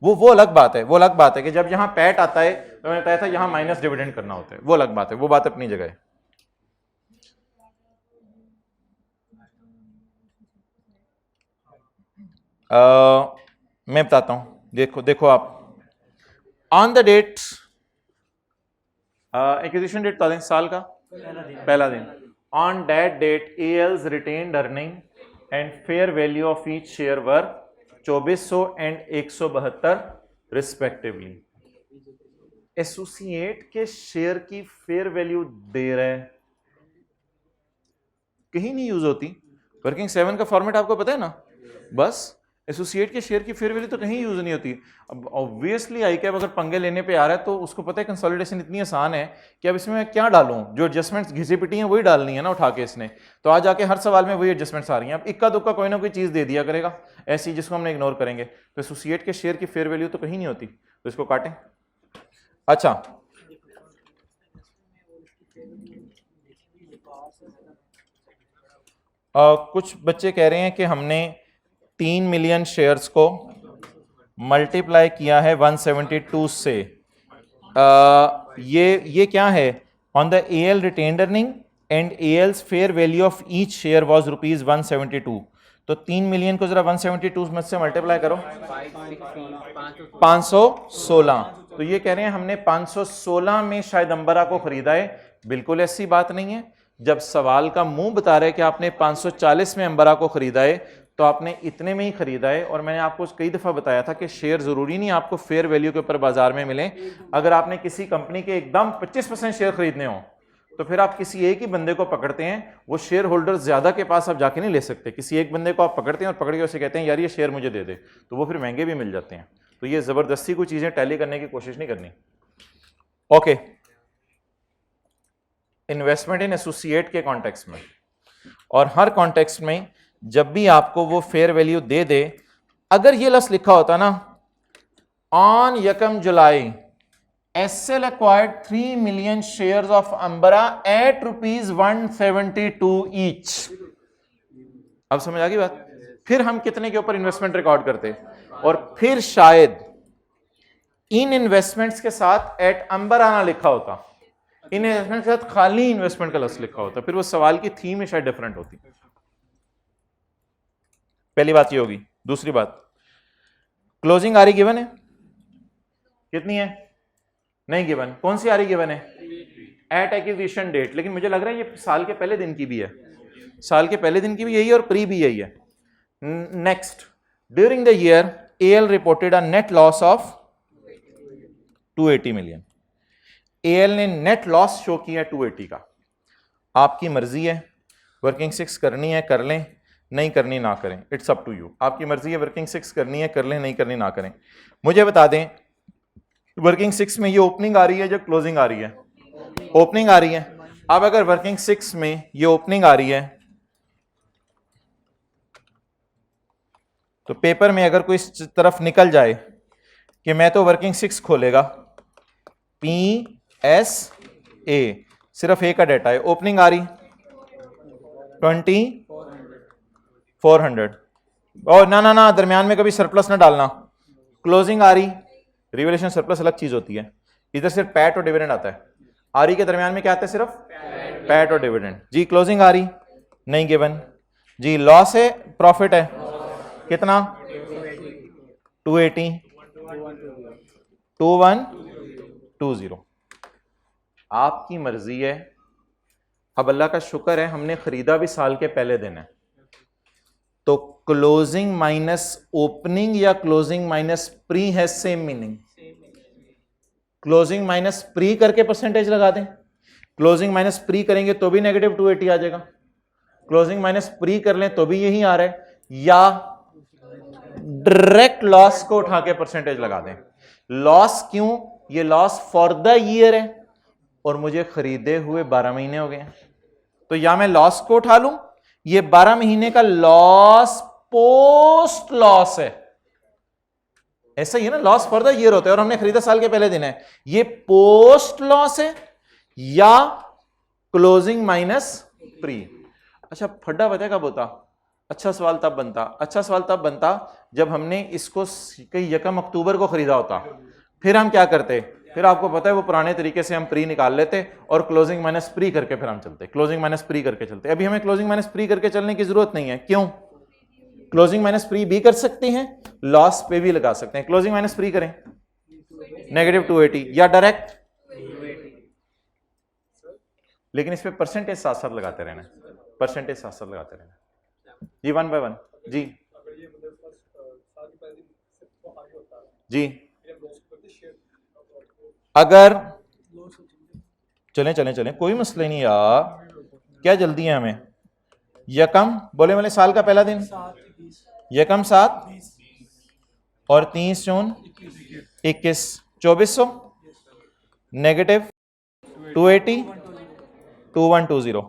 वो अलग बात है, वो अलग बात है कि जब यहां पैट आता है तो मैंने बताया था यहां माइनस डिविडेंड करना होता है, वो अलग बात है, वो बात अपनी जगह है। मैं बताता हूं, देखो आप on the date, acquisition date था साल का पहला दिन, on that date AL's retained earning and fair value of each share were 2400 and 172 respectively. Associate के शेयर की फेयर वैल्यू दे रहे हैं, कहीं नहीं यूज होती। वर्किंग 7 का फॉर्मेट आपको पता है ना, बस एसोसिएट के शेयर की फेयर वैल्यू तो कहीं यूज नहीं होती। अब ऑब्वियसली आई कैप अगर पंगे लेने पे आ रहा है तो उसको पता है कंसोलिडेशन इतनी आसान है कि अब इसमें मैं क्या डालूं, जो एडजस्टमेंट्स घिसी पिटी हैं वही डालनी है ना उठा के इसने, तो आज आके हर सवाल में वही एडजस्टमेंट्स आ रही हैं। अब इक्का दुक्का कोई ना कोई चीज दे दिया करेगा ऐसी जिसको हमने इग्नोर करेंगे, तो एसोसिएट के शेयर की फेयर वैल्यू तो कहीं नहीं होती, तो इसको काटें। अच्छा, कुछ बच्चे कह रहे हैं कि हमने 3 मिलियन शेयर्स को मल्टीप्लाई किया है 172 से। ये क्या है, on the AL retained earning and AL's fair value of each share was ₹172। तो 3 मिलियन को जरा 172 में से मल्टीप्लाई करो, 516। तो ये कह रहे हैं हमने 516 में शायद अंबरा को खरीदा है। बिल्कुल ऐसी बात नहीं है। जब सवाल का मुंह बता रहे कि आपने 540 में अंबरा को खरीदा है तो आपने इतने में ही खरीदा है। और मैंने आपको कई दफा बताया था कि शेयर जरूरी नहीं आपको फेयर वैल्यू के ऊपर बाजार में मिले। अगर आपने किसी कंपनी के एकदम 25% शेयर खरीदने हो तो फिर आप किसी एक ही बंदे को पकड़ते हैं, वो शेयर होल्डर ज्यादा के पास आप जाके नहीं ले सकते, किसी एक बंदे को आप पकड़ते हैं और पकड़ के उसे कहते हैं यार ये शेयर मुझे दे दे, तो वो फिर महंगे भी मिल जाते हैं। तो ये जबरदस्ती कोई चीजें टैली करने की कोशिश नहीं करनी। ओके, इन्वेस्टमेंट इन एसोसिएट के कॉन्टेक्स्ट में और हर कॉन्टेक्स्ट में जब भी आपको वो फेयर वैल्यू दे दे, अगर ये लफ्ज लिखा होता ना on 1 July SL acquired 3 million shares of अंबरा एट ₹172 ईच, अब समझ आ गई बात। फिर हम कितने के ऊपर इन्वेस्टमेंट रिकॉर्ड करते, और फिर शायद इन इन्वेस्टमेंट्स के साथ एट अंबरा ना लिखा होता, इन इन्वेस्टमेंट के साथ खाली इन्वेस्टमेंट का लफ्ज लिखा होता, फिर वो सवाल की थीम में शायद डिफरेंट होती। पहली बात ये होगी। दूसरी बात, क्लोजिंग आ रही गिवन है, कितनी है, नहीं गिवन। कौन सी आ रही गिवन है, एट एक्विजिशन डेट, लेकिन मुझे लग रहा है ये साल के पहले दिन की भी है, साल के पहले दिन की भी यही है और प्री भी यही है। Next, during the year AL reported a net loss of 280 million. AL ने नेट लॉस शो किया 280 का। आपकी मर्जी है, वर्किंग 6 करनी है कर लें, नहीं करनी ना करें, इट्स अप टू यू। आपकी मर्जी है, वर्किंग 6 करनी है कर लें, नहीं करनी ना करें। मुझे बता दें वर्किंग 6 में ये ओपनिंग आ रही है जो क्लोजिंग आ रही है? ओपनिंग आ रही है। अब अगर वर्किंग 6 में ये ओपनिंग आ रही है तो पेपर में अगर कोई इस तरफ निकल जाए कि मैं तो वर्किंग 6 खोलेगा, पी एस ए, सिर्फ ए का डाटा है, ओपनिंग आ रही 2400 और ना दरमियान में कभी सरप्लस ना डालना, क्लोजिंग आ रही, रिवैल्यूएशन सरप्लस अलग चीज होती है, इधर सिर्फ पैट और डिविडेंड आता है, आ रही के दरमियान में क्या आता है? सिर्फ पैट और डिविडेंड। जी क्लोजिंग आ रही नहीं गिवन, जी लॉस है प्रॉफिट है कितना? 280 2120। आपकी मर्जी है। अब अल्लाह का शुक्र है हमने खरीदा भी साल के पहले दिन है, तो क्लोजिंग माइनस ओपनिंग या क्लोजिंग माइनस प्री है same meaning. Closing minus pre करके परसेंटेज लगा दें, क्लोजिंग माइनस प्री करेंगे तो भी नेगेटिव 280 आ जाएगा, क्लोजिंग माइनस प्री कर लें तो भी यही आ रहा है, या डायरेक्ट लॉस को उठा के परसेंटेज लगा दें। लॉस क्यों? ये लॉस फॉर द ईयर है और मुझे खरीदे हुए 12 महीने हो गए, तो या मैं लॉस को उठा लूं, ये 12 महीने का लॉस पोस्ट लॉस है, ऐसा ही है ना, लॉस फॉर द ईयर होता है और हमने खरीदा साल के पहले दिन है, ये पोस्ट लॉस है या क्लोजिंग माइनस प्री। अच्छा फड्डा पता है कब होता? अच्छा सवाल तब बनता जब हमने इसको कई 1 अक्टूबर को खरीदा होता, फिर हम क्या करते? फिर आपको पता है वो पुराने तरीके से हम प्री निकाल लेते और क्लोजिंग माइनस प्री करके फिर हम चलते, क्लोजिंग माइनस प्री करके चलते। अभी हमें क्लोजिंग माइनस प्री करके चलने की जरूरत नहीं है। क्यों? क्लोजिंग माइनस प्री भी कर सकते हैं, लॉस पे भी लगा सकते हैं। क्लोजिंग माइनस प्री करें नेगेटिव 280 या डायरेक्ट, लेकिन इस पे परसेंटेज साथ साथ लगाते रहना, परसेंटेज साथ साथ लगाते रहना जी, 1 बाय 1 जी जी। अगर चलें कोई मसला नहीं यार, क्या जल्दी है हमें? यकम बोले वाले साल का पहला दिन, यकम 7 और 30 जून 21, 2400 नेगेटिव 280 2120।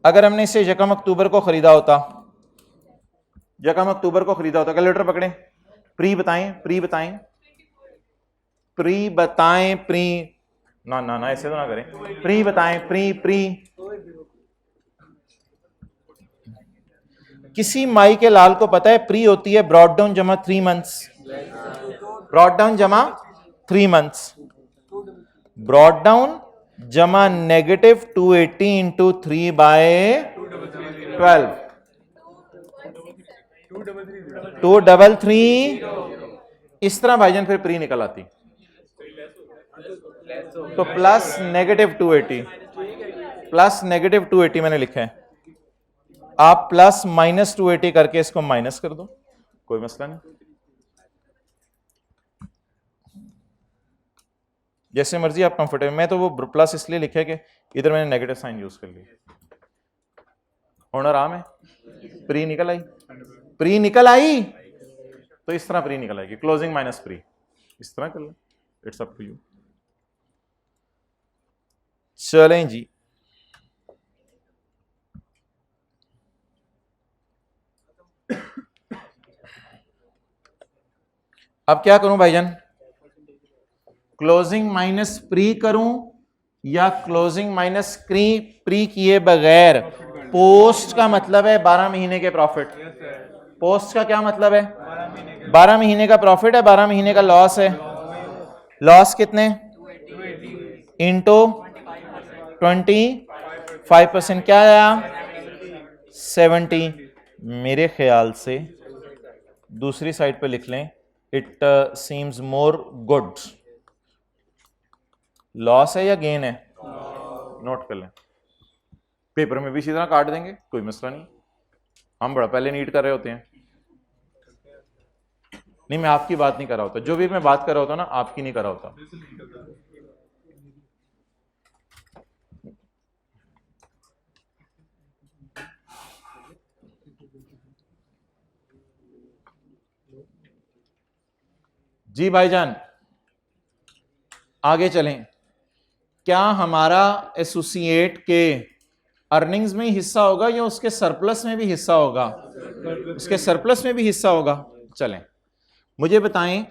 अगर हमने इसे यकम अक्टूबर को खरीदा होता, कैलकुलेटर पकड़े, प्री बताएं ना ऐसे तो ना करें, प्री बताएं, प्री किसी माई के लाल को पता है प्री होती है ब्रॉड डाउन जमा 3 मंथ्स, ब्रॉड डाउन जमा 3 मंथ्स, ब्रॉड डाउन जमा नेगेटिव 280 इंटू 3 बाय 12, 233। इस तरह भाईजान फिर प्री निकल आती, तो प्लस नेगेटिव 280 मैंने लिखा है, आप प्लस माइनस 280 करके इसको माइनस कर दो, कोई मसला नहीं, जैसे मर्जी आप कंफर्टेबल। मैं तो वो प्लस इसलिए लिखा कि इधर मैंने नेगेटिव साइन यूज कर लिया। और आराम है, प्री निकल आई तो इस तरह प्री निकल आएगी, क्लोजिंग माइनस प्री, इस तरह कर लो, इट्स अप टू यू। चलें जी, अब क्या करूं भाईजान? क्लोजिंग माइनस प्री करूं या क्लोजिंग माइनस प्री किए बगैर? पोस्ट का मतलब है 12 महीने के प्रॉफिट, पोस्ट का क्या मतलब है? 12 महीने का प्रॉफिट है, 12 महीने का लॉस है, लॉस कितने? इंटू 25%, क्या आया? 70। मेरे ख्याल से दूसरी साइड पे लिख लें, it seems more good. Loss है या गेन है? नोट कर लें, पेपर में भी इसी तरह काट देंगे, कोई मसला नहीं, हम बड़ा पहले नीट कर रहे होते हैं। नहीं, मैं आपकी बात नहीं कर रहा होता, जो भी मैं बात कर रहा होता ना, आपकी नहीं कर रहा होता। जी भाईजान, आगे चलें। क्या हमारा एसोसिएट के अर्निंग्स में ही हिस्सा होगा या उसके सरप्लस में भी हिस्सा होगा? उसके सरप्लस में भी हिस्सा होगा। चलें, मुझे बताएं,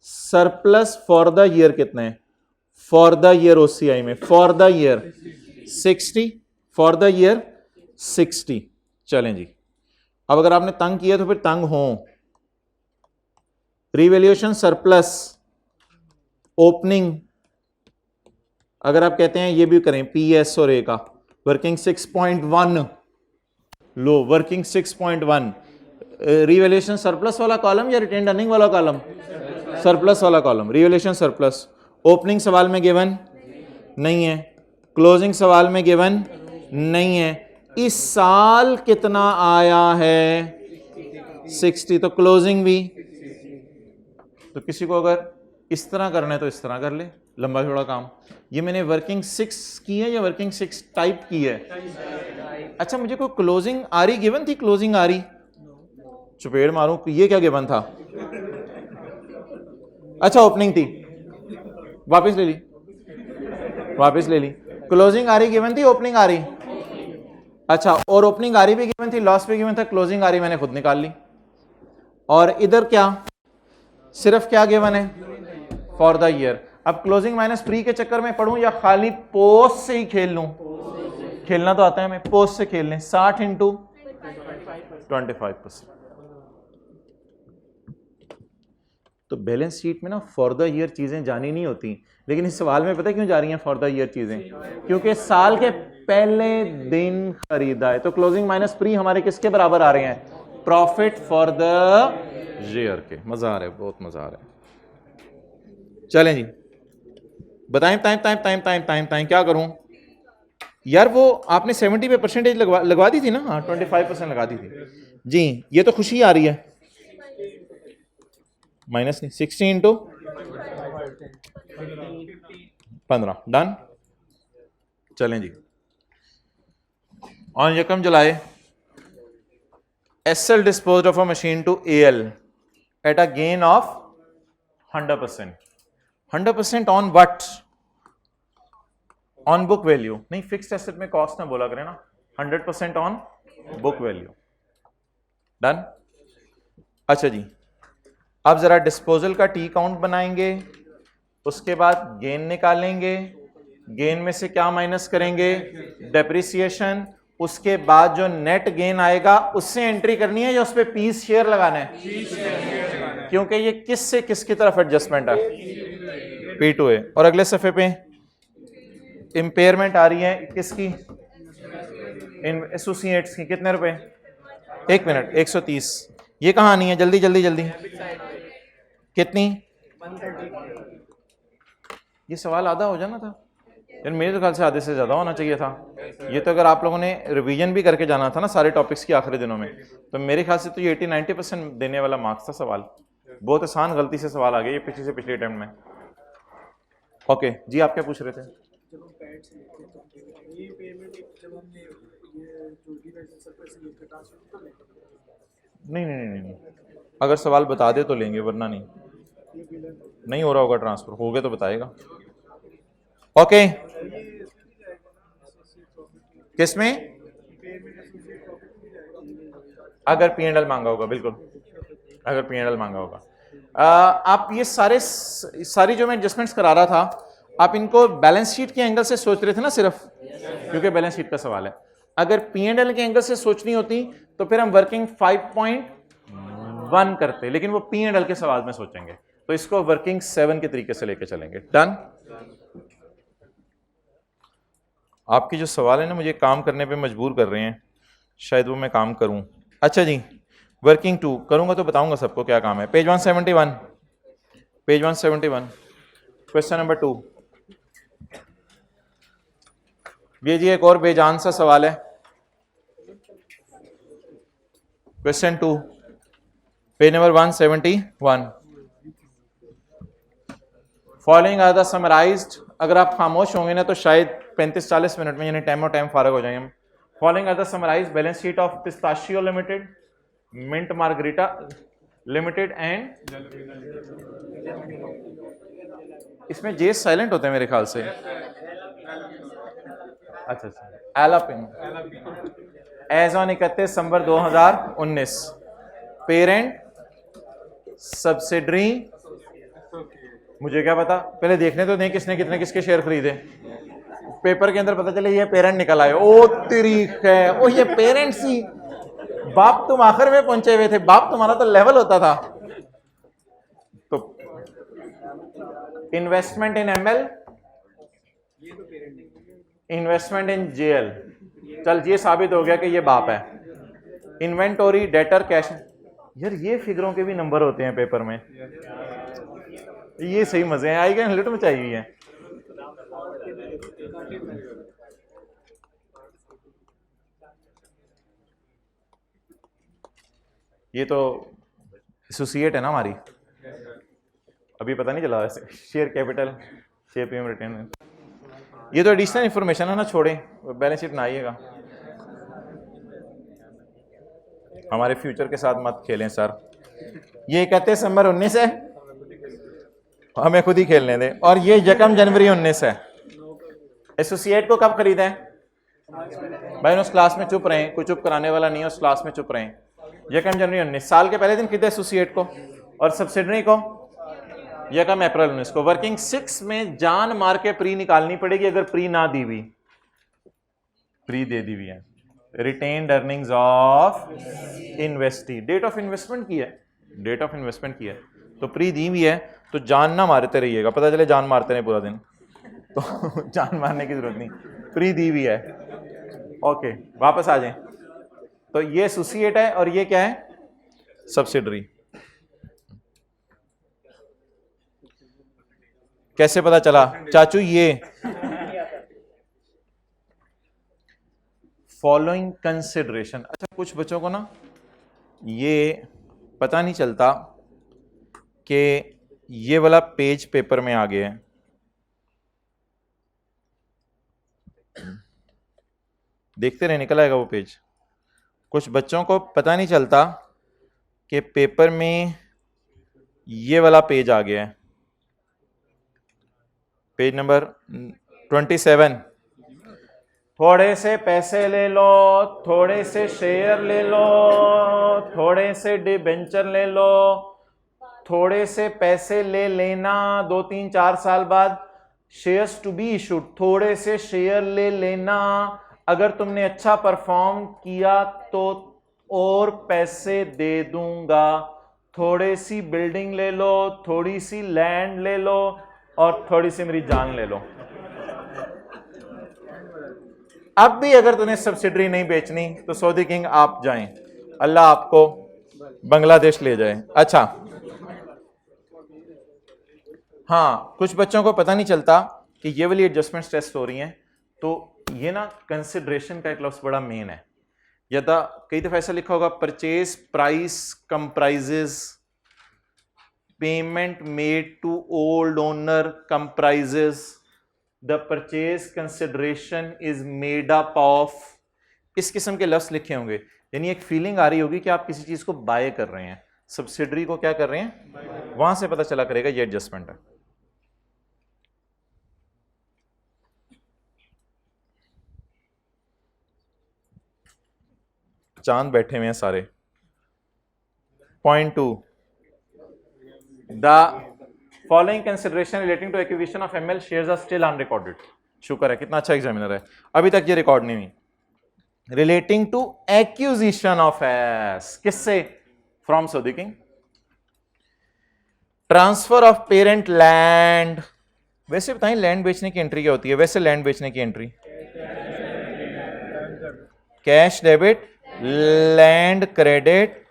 सरप्लस फॉर द ईयर कितने हैं? फॉर द ईयर ओसीआई में, for the year 60, for the year 60। चलें जी, अब अगर आपने तंग किया तो फिर तंग हो। रिवैल्यूएशन सरप्लस ओपनिंग, अगर आप कहते हैं ये भी करें पीएस और ए का, वर्किंग 6.1 लो, वर्किंग 6.1, रिवैल्यूएशन सरप्लस वाला कॉलम या रिटेन्ड अर्निंग वाला कॉलम? सरप्लस वाला कॉलम, रिवैल्यूएशन सरप्लस। ओपनिंग सवाल में गिवन नहीं है, क्लोजिंग सवाल में गिवन नहीं है। इस साल कितना आया है? 60, तो क्लोजिंग भी। तो किसी को अगर इस तरह करना है तो इस तरह कर ले, लंबा चौड़ा काम। ये मैंने वर्किंग 6 की है या वर्किंग 6 टाइप की है? अच्छा, मुझे कोई क्लोजिंग आरी गिवन थी? क्लोजिंग आरी चुपेड़ मारूं, ये क्या गिवन था? अच्छा, ओपनिंग थी, वापस ले ली, वापस ले ली। क्लोजिंग आरी गिवन थी, ओपनिंग आरी? अच्छा, और ओपनिंग आरी भी गिवन थी, लॉस भी गिवन था, क्लोजिंग आरी मैंने खुद निकाल ली। और इधर क्या, सिर्फ क्या गिवन है? For the year. अब क्लोजिंग माइनस प्री के चक्कर में पढ़ूं या खाली पोस्ट से ही खेल लूं? खेलना तो आता है, मैं पोस्ट से खेल लें। 60 इंटू 25%। तो बैलेंस शीट में ना फॉर द ईयर चीजें जानी नहीं होती, लेकिन इस सवाल में पता है क्यों जा रही हैं फॉर द ईयर चीजें? क्योंकि साल के पहले दिन खरीदा है। तो क्लोजिंग माइनस प्री हमारे किसके बराबर आ रहे हैं? प्रॉफिट फॉर द ईयर के। मजा आ रहा है, बहुत मजा आ रहा है। चलें जी, बताएं time time time time time time क्या करूं यार? वो आपने 70 पे परसेंटेज लगवा दी थी ना? हाँ, 25% लगा दी थी जी। ये तो खुशी आ रही है, माइनस नहीं, 60 इंटू 15, डन। चलें जी, ऑन यकम जुलाई SL disposed of a machine to AL at a gain of 100%. 100% on what? On book value। नहीं, फिक्स्ड एसेट में कॉस्ट ना बोला करें ना, 100% ऑन बुक वैल्यू। डन। अच्छा जी, अब जरा डिस्पोजल का टी काउंट बनाएंगे, उसके बाद गेन निकालेंगे, गेन में से क्या माइनस करेंगे? डेप्रिसिएशन। उसके बाद जो नेट गेन आएगा उससे एंट्री करनी है या उस पर पीस शेयर लगाना है? क्योंकि ये किस से किसकी तरफ एडजस्टमेंट है? P2A। और अगले सफे पे इंपेयरमेंट आ रही है किसकी? एसोसिएट्स की। कितने रुपए? 1 मिनट, 130। ये कहां आनी है? जल्दी जल्दी जल्दी। कितनी? ये सवाल आधा हो जाना था यार, मेरे तो ख्याल से आधे से ज्यादा होना चाहिए था। ये तो अगर आप लोगों ने रिवीजन भी करके जाना था ना सारे टॉपिक्स के आखिरी दिनों में, तो मेरे ख्याल से तो ये 80-90% देने वाला मार्क्स था सवाल। बहुत आसान गलती से सवाल आ गया ये पिछले से पिछले अटेम्प्ट में। ओके जी, आप क्या पूछ रहे थे? नहीं नहीं नहीं नहीं, अगर सवाल बता दे तो लेंगे, वरना नहीं हो रहा होगा ट्रांसफर, हो गया तो बताएगा। ओके, किसमें? अगर P&L मांगा होगा, बिल्कुल, अगर P&L मांगा होगा। आप ये सारी जो मैं एडजस्टमेंट्स करा रहा था, आप इनको बैलेंस शीट के एंगल से सोच रहे थे ना सिर्फ, क्योंकि बैलेंस शीट का सवाल है। अगर P&L के एंगल से सोचनी होती तो फिर हम वर्किंग 5.1 करते, लेकिन वो P&L के सवाल में सोचेंगे, तो इसको वर्किंग 7 के तरीके से लेके चलेंगे। डन। आपके जो सवाल है ना मुझे काम करने पे मजबूर कर रहे हैं, शायद वो मैं काम करूं। अच्छा जी, वर्किंग 2 करूंगा तो बताऊंगा सबको क्या काम है। Page 171, page 171, question number 2। ये जी एक और बेजान सा सवाल है। Question 2 page number 171 following are the summarised. अगर आप खामोश होंगे ना तो शायद 35-40 मिनट में यानी टाइम फारग हो जाएंगे हम। Following are the summarised balance sheet of pistachio limited, mint margarita limited and, इसमें जे साइलेंट होते हैं मेरे ख्याल से। अच्छा एलापिन as on 31 December 2019 parent subsidiary, मुझे क्या पता, पहले देखने तो दें किसने कितने किसके शेयर खरीदे। पेपर के अंदर पता चले ये पेरेंट निकल आए, ओ तरीक है, ओ ये पेरेंट्स ही। बाप तुम आखिर में पहुंचे हुए थे, बाप तुम्हारा तो लेवल होता था। तो इन्वेस्टमेंट इन एमएल, इन्वेस्टमेंट इन जेएल, चल ये साबित हो गया कि ये बाप है। इन्वेंटोरी, डेटर, कैश, यार ये फिगरों के भी नंबर होते हैं पेपर में, ये सही मजे हैं। आई गए लिट में चाहिए है। ये तो एसोसिएट है ना हमारी, अभी पता नहीं चला वैसे। Share capital, share premium return, ये तो एडिशनल इंफॉर्मेशन है ना, छोड़ें, बैलेंस शीट ना आइएगा। हमारे फ्यूचर के साथ मत खेलें सर। ये 31 दिसंबर 19 है, हमें खुद ही खेलने दें। और ये 1 जनवरी 19 है। एसोसिएट को कब खरीदा है भाई? उस क्लास में चुप रहें, कोई चुप कराने वाला नहीं है, उस क्लास में चुप रहें। 1 जनवरी 19 साल के पहले दिन खरीदा एसोसिएट को, और सब्सिडरी को 1 अप्रैल 19 को। वर्किंग 6 में जान मार के प्री निकालनी पड़ेगी, अगर प्री ना दी हुई, प्री दे दी हुई है। Retained earnings of investee, date of investment की है, डेट ऑफ इन्वेस्टमेंट की है, तो प्री दी हुई है, तो जान ना मारते रहिएगा, पता चले जान मारते रहे पूरा दिन, तो जान मारने की जरूरत नहीं, प्री दी हुई है। ओके वापस आ जाएं। तो ये एसोसिएट है और ये क्या है? सब्सिडरी। कैसे पता चला चाचू? ये फॉलोइंग कंसिडरेशन। अच्छा कुछ बच्चों को ना ये पता नहीं चलता कि ये वाला पेज पेपर में आ गया है। देखते रहे, निकल आएगा वो पेज। कुछ बच्चों को पता नहीं चलता कि पेपर में ये वाला पेज आ गया है, पेज नंबर 27। थोड़े से पैसे ले लो, थोड़े से शेयर ले लो, थोड़े से डिबेंचर ले लो, थोड़े से पैसे ले लेना 2-3-4 साल बाद, शेयर्स टू बी इशूड, थोड़े से शेयर ले लेना, अगर तुमने अच्छा परफॉर्म किया तो और पैसे दे दूंगा, थोड़ी सी बिल्डिंग ले लो, थोड़ी सी लैंड ले लो, और थोड़ी सी मेरी जान ले लो। अब भी अगर तुम्हें सब्सिडरी नहीं बेचनी तो सऊदी किंग आप जाएं, अल्लाह आपको बांग्लादेश ले जाए। अच्छा हाँ, कुछ बच्चों को पता नहीं चलता कि ये वाली एडजस्टमेंट टेस्ट हो रही हैं, तो ये ना कंसिडरेशन का एक लफ्ज बड़ा मेन है। या कई दफा ऐसा लिखा होगा, purchase price comprises, payment made to old owner comprises, the purchase consideration is made up of, इस किस्म के लफ्ज लिखे होंगे। यानी एक फीलिंग आ रही होगी कि आप किसी चीज को बाय कर रहे हैं, सब्सिडरी को क्या कर रहे हैं, वहां से पता चला करेगा ये एडजस्टमेंट है। चांद बैठे हुए हैं सारे। Point 2, the following consideration relating to acquisition of ML shares are still unrecorded. शुक्र है, कितना अच्छा एग्जामिनर है, अभी तक ये रिकॉर्ड नहीं हुई। Relating to acquisition of S, किससे? From Saudi king. Transfer of parent land, वैसे बताएं लैंड बेचने की एंट्री क्या होती है? वैसे लैंड बेचने की entry cash debit, land credit,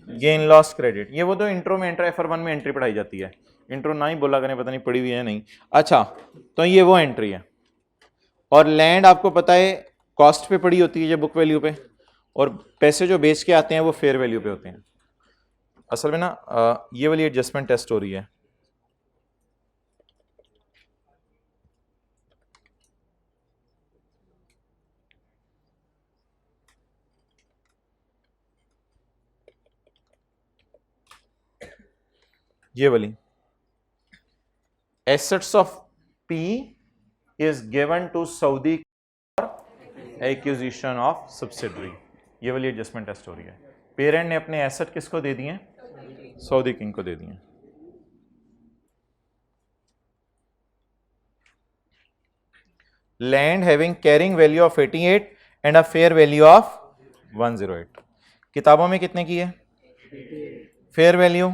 gain loss credit. ये वो तो इंट्रो में FR1 में एंट्री पढ़ाई जाती है। इंट्रो ना ही बोला करें, पता नहीं पढ़ी हुई है नहीं। अच्छा तो ये वो एंट्री है। और लैंड आपको पता है कॉस्ट पे पड़ी होती है, ये बुक वैल्यू पे, और पैसे जो बेच के आते हैं वो फेयर वैल्यू पे होते हैं। असल में ना ये वाली एडजस्टमेंट टेस्ट हो रही है। ये वाली assets of P is given to Saudi acquisition of subsidiary, ये वाली एडजस्टमेंट टेस्ट हो रही है। पेरेंट ने अपने एसेट किसको दे दिए? सऊदी किंग को दे दिए। Land having carrying value of 88 and a fair value of 108। किताबों में कितने की है फेयर वैल्यू?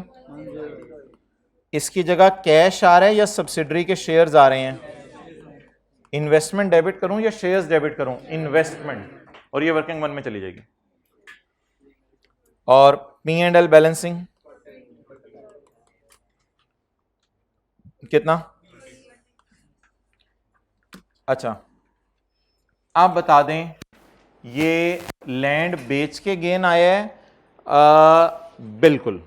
इसकी जगह कैश आ रहा है या सब्सिडरी के शेयर्स आ रहे हैं? इन्वेस्टमेंट डेबिट करूं या शेयर्स डेबिट करूं? इन्वेस्टमेंट, और ये वर्किंग वन में चली जाएगी। और P&L बैलेंसिंग कितना? अच्छा आप बता दें, ये लैंड बेच के गेन आया है? बिल्कुल।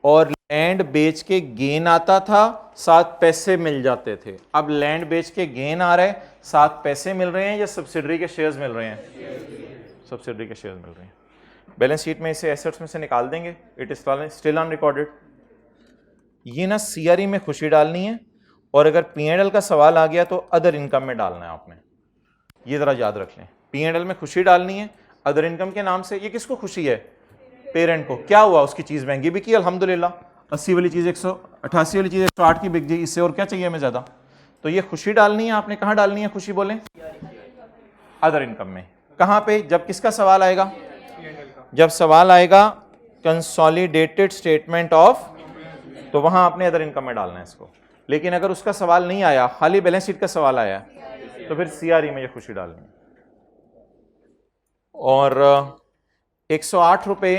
और लैंड बेच के गेन आता था, साथ पैसे मिल जाते थे। अब लैंड बेच के गेन आ रहा है, साथ पैसे मिल रहे हैं या सब्सिडरी के शेयर्स मिल रहे हैं? सब्सिडरी के शेयर्स मिल रहे हैं। बैलेंस शीट में इसे एसेट्स में से निकाल देंगे। It is still unrecorded. ये ना सीआरई में खुशी डालनी है, और अगर P&L का सवाल आ गया तो अदर इनकम में डालना है आपने। ये जरा याद रख लें, P&L में खुशी डालनी है अदर इनकम के नाम से। ये किसको खुशी है? पेरेंट को। क्या हुआ? उसकी चीज महंगी बिकी अल्हम्दुलिल्लाह। 80 वाली चीज 188 वाली चीज 108 की बिक गई, इससे और क्या चाहिए हमें ज्यादा? तो ये खुशी डालनी है आपने। कहां डालनी है खुशी? बोलें अदर इनकम में। कहां पे? जब किसका सवाल आएगा? जब सवाल आएगा कंसोलिडेटेड स्टेटमेंट ऑफ, तो वहां आपने अदर इनकम में डालना है इसको। लेकिन अगर उसका सवाल नहीं आया, खाली बैलेंस शीट का सवाल आया, तो फिर सीआरई में ये खुशी डालनी है। और 108 रुपए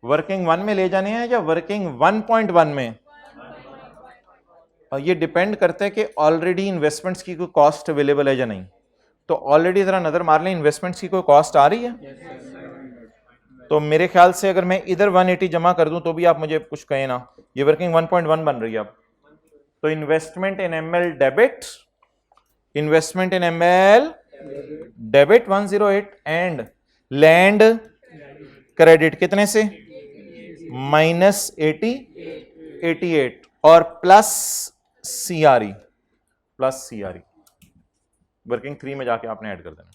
वर्किंग वन में ले जाने हैं या वर्किंग 1.1 में? और ये डिपेंड करता है कि ऑलरेडी इन्वेस्टमेंट्स की कोई कॉस्ट अवेलेबल है या नहीं। तो ऑलरेडी जरा नजर मार लें, इन्वेस्टमेंट्स की कोई कॉस्ट आ रही है? तो मेरे ख्याल से अगर मैं इधर 180 जमा कर दूं तो भी आप मुझे कुछ कहें ना, ये वर्किंग 1.1 बन रही है अब। तो investment in ML debit, investment in ML debit 108 and land credit कितने से? -80 88 और प्लस सीआरई, वर्किंग 3 में जाके आपने ऐड कर देना।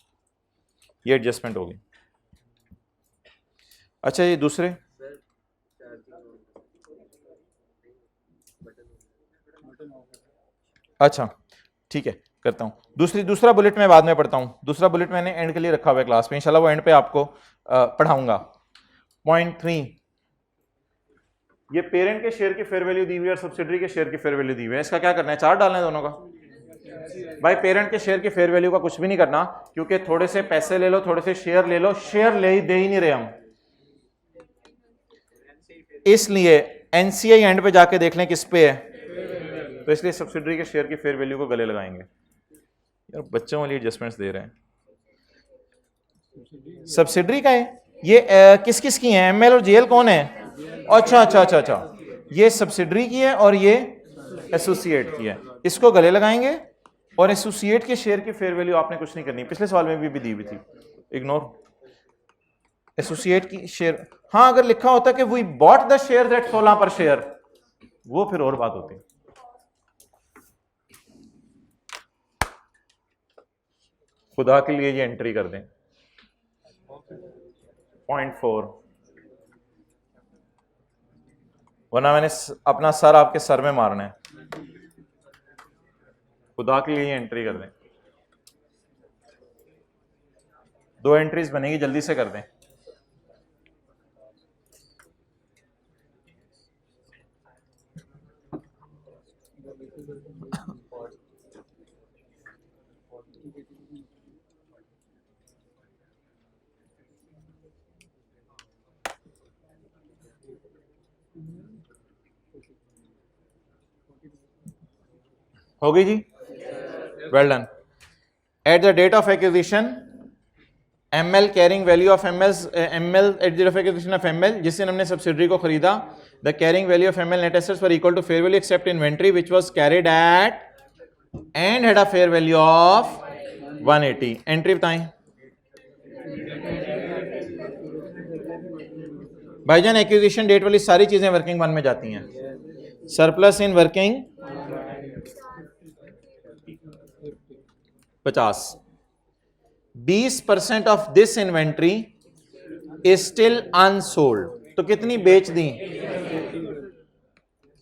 ये एडजस्टमेंट होगी। अच्छा ये दूसरे अच्छा ठीक है करता हूं। दूसरा बुलेट मैं बाद में पढ़ता हूं। दूसरा बुलेट मैंने एंड के लिए रखा हुआ है क्लास में, इंशाल्लाह वो एंड पे आपको पढ़ाऊंगा। पॉइंट 3, ये पेरेंट के शेयर की फेयर वैल्यू दी हुई है और सब्सिडरी के शेयर की फेयर वैल्यू दी हुई है। इसका क्या करना है? चार्ट डालना है दोनों का। भाई पेरेंट के शेयर की फेयर वैल्यू का कुछ भी नहीं करना, क्योंकि थोड़े से पैसे ले लो, थोड़े से शेयर ले लो, शेयर दे ही नहीं रहे हम, इसलिए एनसीआई एंड पे जाके देख लें किस पे है। तो इसलिए सब्सिडरी के शेयर की फेयर वैल्यू को गले लगाएंगे। यार बच्चों वाली एडजस्टमेंट्स दे रहे हैं। सब्सिडरी का है ये, किस किस की है? एमएल और जेएल कौन है? अच्छा, ये सब्सिडरी की है और ये एसोसिएट की है। इसको गले लगाएंगे, और एसोसिएट के शेयर की फेयर वैल्यू आपने कुछ नहीं करनी, पिछले सवाल में भी दी हुई थी, इग्नोर। एसोसिएट की शेयर, हाँ अगर लिखा होता कि we bought the share at 16 per share, वो फिर और बात होती। खुदा के लिए ये एंट्री कर दें। पॉइंट 4, वरना मैंने अपना सर आपके सर में मारना है। खुदा के लिए ये एंट्री कर दें। 2 एंट्रीज बनेगी, जल्दी से कर दें। हो गई जी, well done. At the date of acquisition ML carrying value of ML at the acquisition of ML, जिससे हमने सब्सिडरी को खरीदा, the carrying value of ML net assets were equal to fair value except inventory which was carried at and had a fair value of 180। Entry बताएं भाईजान। Acquisition date वाली सारी चीजें working one में जाती हैं। Surplus in working 50, 20% of this inventory is still unsold, तो कितनी बेच दी?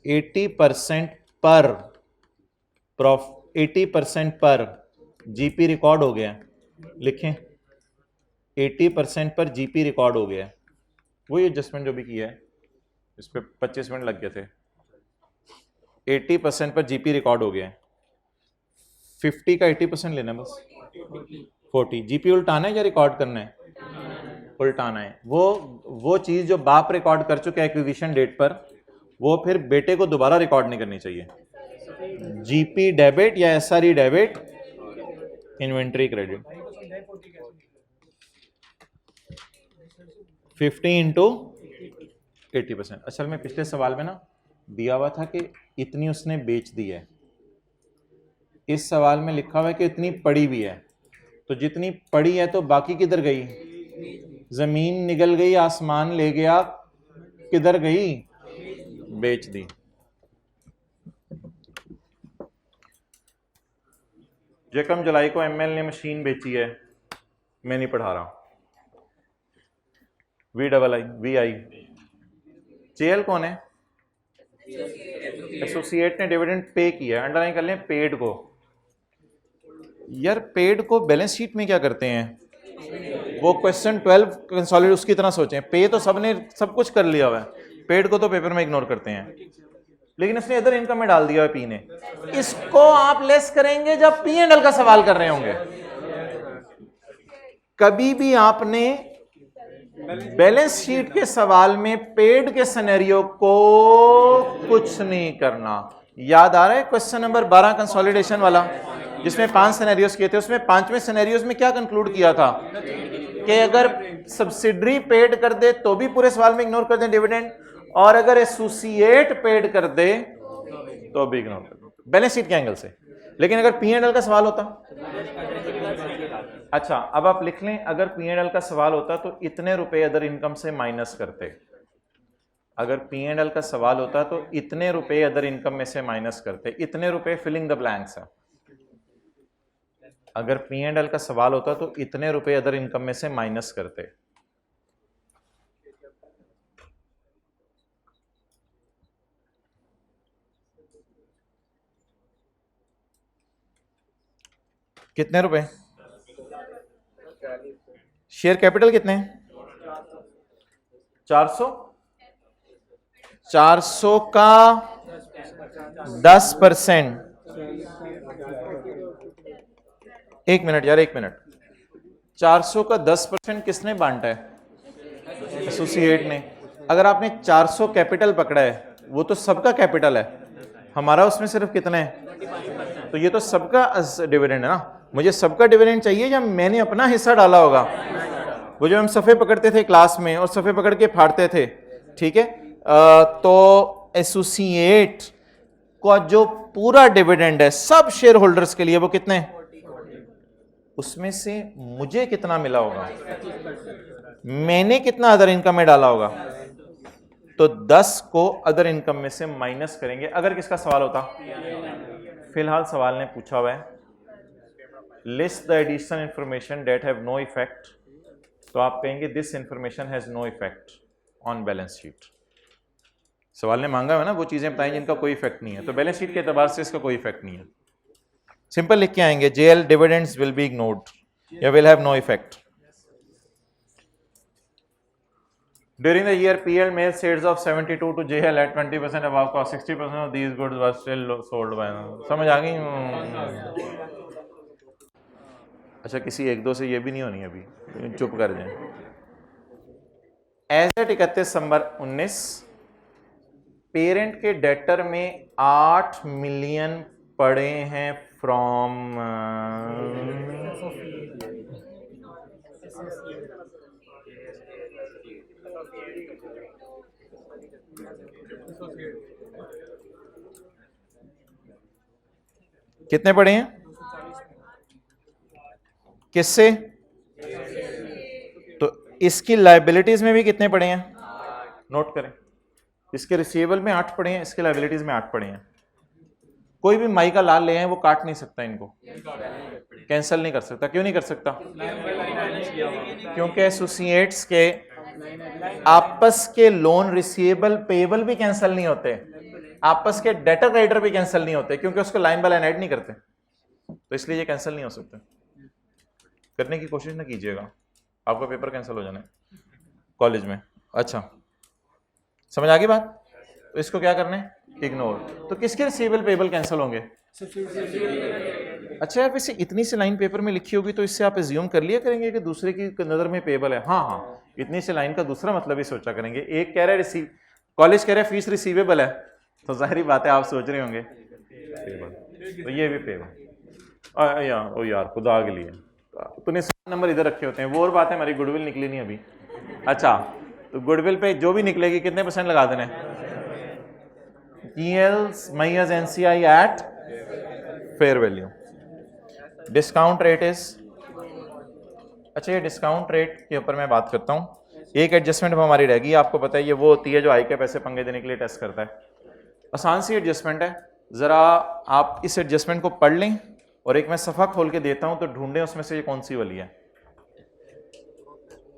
80% पर 80% पर जीपी रिकॉर्ड हो गया, लिखें 80% पर जीपी रिकॉर्ड हो गया। वही एडजस्टमेंट जो भी किया है, इस पे 25 मिनट लग गए थे। 80% पर जीपी रिकॉर्ड हो गया है, 50 का 80% लेना बस 40। जीपी उल्टाना है या रिकॉर्ड करना है? उल्टाना है। वो चीज जो बाप रिकॉर्ड कर चुके एक्विजिशन डेट पर, वो फिर बेटे को दोबारा रिकॉर्ड नहीं करनी चाहिए। जीपी डेबिट या SRE debit, inventory credit 50 into 80%। असल में पिछले सवाल में ना दिया हुआ था कि इतनी उसने बेच दी है, इस सवाल में लिखा हुआ है कि इतनी पड़ी हुई है, तो जितनी पड़ी है तो बाकी किधर गई? जमीन निगल गई, आसमान ले गया, किधर गई? बेच दी। यकम जुलाई को एमएल ने मशीन बेची है, मैं नहीं पढ़ा रहा, VII। जेएल कौन है? एसोसिएट ने डिविडेंड पे किया, अंडरलाइन कर लें पेड को। यार पेड को बैलेंस शीट में क्या करते हैं? वो क्वेश्चन 12 कंसोलिडेट उसकी तरह सोचें। पे तो सबने सब कुछ कर लिया हुआ है, पेड को तो पेपर में इग्नोर करते हैं, लेकिन इसने अदर इनकम में डाल दिया है पी ने। इसको आप लेस करेंगे जब P&L का सवाल कर रहे होंगे। कभी भी आपने बैलेंस शीट के सवाल में पेड के सिनेरियो को कुछ नहीं करना। याद आ रहा है क्वेश्चन नंबर 12 कंसोलिडेशन वाला, जिसमें 5 सिनेरियोस किए थे, उसमें 5वें सिनेरियोस में क्या कंक्लूड किया था कि अगर सब्सिडरी पेड कर दे तो भी पूरे सवाल में इग्नोर कर दें डिविडेंड, और अगर एसोसिएट पेड कर दे तो भी इग्नोर कर दो, बैलेंस शीट के एंगल से। लेकिन अगर P&L का सवाल होता, अच्छा अब आप लिख लें, अगर P&L का सवाल होता तो इतने रुपए अदर इनकम से माइनस करते। अगर P&L का सवाल होता तो इतने रुपए अदर इनकम में से माइनस करते। इतने रुपए फिलिंग द ब्लैंक्स है। अगर P&L का सवाल होता तो इतने रुपए अदर इनकम में से माइनस करते। कितने रुपए? शेयर कैपिटल कितने? 400। 400 का 10%। एक मिनट यार, एक मिनट। 400 का 10% किसने बांटा है? एसोसिएट ने। अगर आपने 400 कैपिटल पकड़ा है, वो तो सबका कैपिटल है, हमारा उसमें सिर्फ कितना है? तो ये तो सबका डिविडेंड है ना। मुझे सबका डिविडेंड चाहिए या मैंने अपना हिस्सा डाला होगा? वो जो हम सफ़े पकड़ते थे क्लास में और सफ़े पकड़ के फाड़ते थे, ठीक है, तो एसोसिएट का जो पूरा डिविडेंड है सब शेयर होल्डर्स के लिए, वो कितने? उसमें से मुझे कितना मिला होगा, मैंने कितना अदर इनकम में डाला होगा, तो 10 को अदर इनकम में से माइनस करेंगे। अगर किसका सवाल होता, फिलहाल सवाल ने पूछा हुआ है list the additional information that have no effect, तो आप कहेंगे this information has no effect on balance sheet. सवाल ने मांगा है ना वो चीजें बताएं जिनका कोई इफेक्ट नहीं है, तो बैलेंस शीट के एतबार से इसका कोई इफेक्ट नहीं है। सिंपल लिख के आएंगे JL dividends will be ignored या will have no effect. During the year, PL made sales of 72 to JL at 20% above cost. 60% of these goods were still sold by them. समझ आ गई? अच्छा किसी एक दो से ये भी नहीं होनी अभी, चुप कर जाए। एसेट 31 दिसंबर 19, पेरेंट के डेटर में 8 मिलियन पड़े हैं फ्रॉम कितने पड़े हैं? किससे? तो इसकी लायबिलिटीज में भी कितने पड़े हैं? नोट करें, इसके रिसीवेबल में 8 पड़े हैं, इसके लायबिलिटीज में 8 पड़े हैं। कोई भी माई का लाल ले आए वो काट नहीं सकता, इनको कैंसिल नहीं कर सकता। क्यों नहीं कर सकता? क्योंकि एसोसिएट्स के आपस के लोन रिसीवेबल पेएबल भी कैंसिल नहीं होते, आपस के डेटर क्रेडिटर भी कैंसिल नहीं होते, क्योंकि उसको लाइन बाय लाइन ऐड नहीं करते, तो इसलिए ये कैंसिल नहीं हो सकते। करने की कोशिश ना कीजिएगा, आपका पेपर कैंसिल हो जाना है कॉलेज में। अच्छा, समझ आ गई बात? तो इसको क्या करना है? इग्नोर। तो किसके रिसीवेबल पेएबल कैंसिल होंगे? अच्छा यार, वैसे इतनी सी लाइन पेपर में लिखी होगी तो इससे आप एज्यूम कर लिया करेंगे कि दूसरे की नजर में पेएबल है। हाँ हाँ, इतनी सी लाइन का दूसरा मतलब ही सोचा करेंगे। एक कह रहा है कॉलेज कह रहा है फीस रिसीवेबल है, तो जाहिर बात है आप सोच रहे होंगे पेएबल, तो ये भी पेएबल। ओ यार खुदा के लिए, तूने नंबर इधर रखे होते हैं, वो और बात है, हमारी गुडविल निकली नहीं अभी। अच्छा, तो गुडविल पे जो भी निकलेगी कितने % लगा देना है? ELs NCI at fair value. Discount rate is, अच्छा ये डिस्काउंट रेट के ऊपर मैं बात करता हूं। एक एडजस्टमेंट हमारी रहेगी, आपको पता है ये वो होती है जो आई के पैसे पंगे देने के लिए टेस्ट करता है। आसान सी एडजस्टमेंट है, जरा आप इस एडजस्टमेंट को पढ़ लें और एक मैं सफा खोल के देता हूं तो ढूंढें उसमें से ये कौन सी वाली है।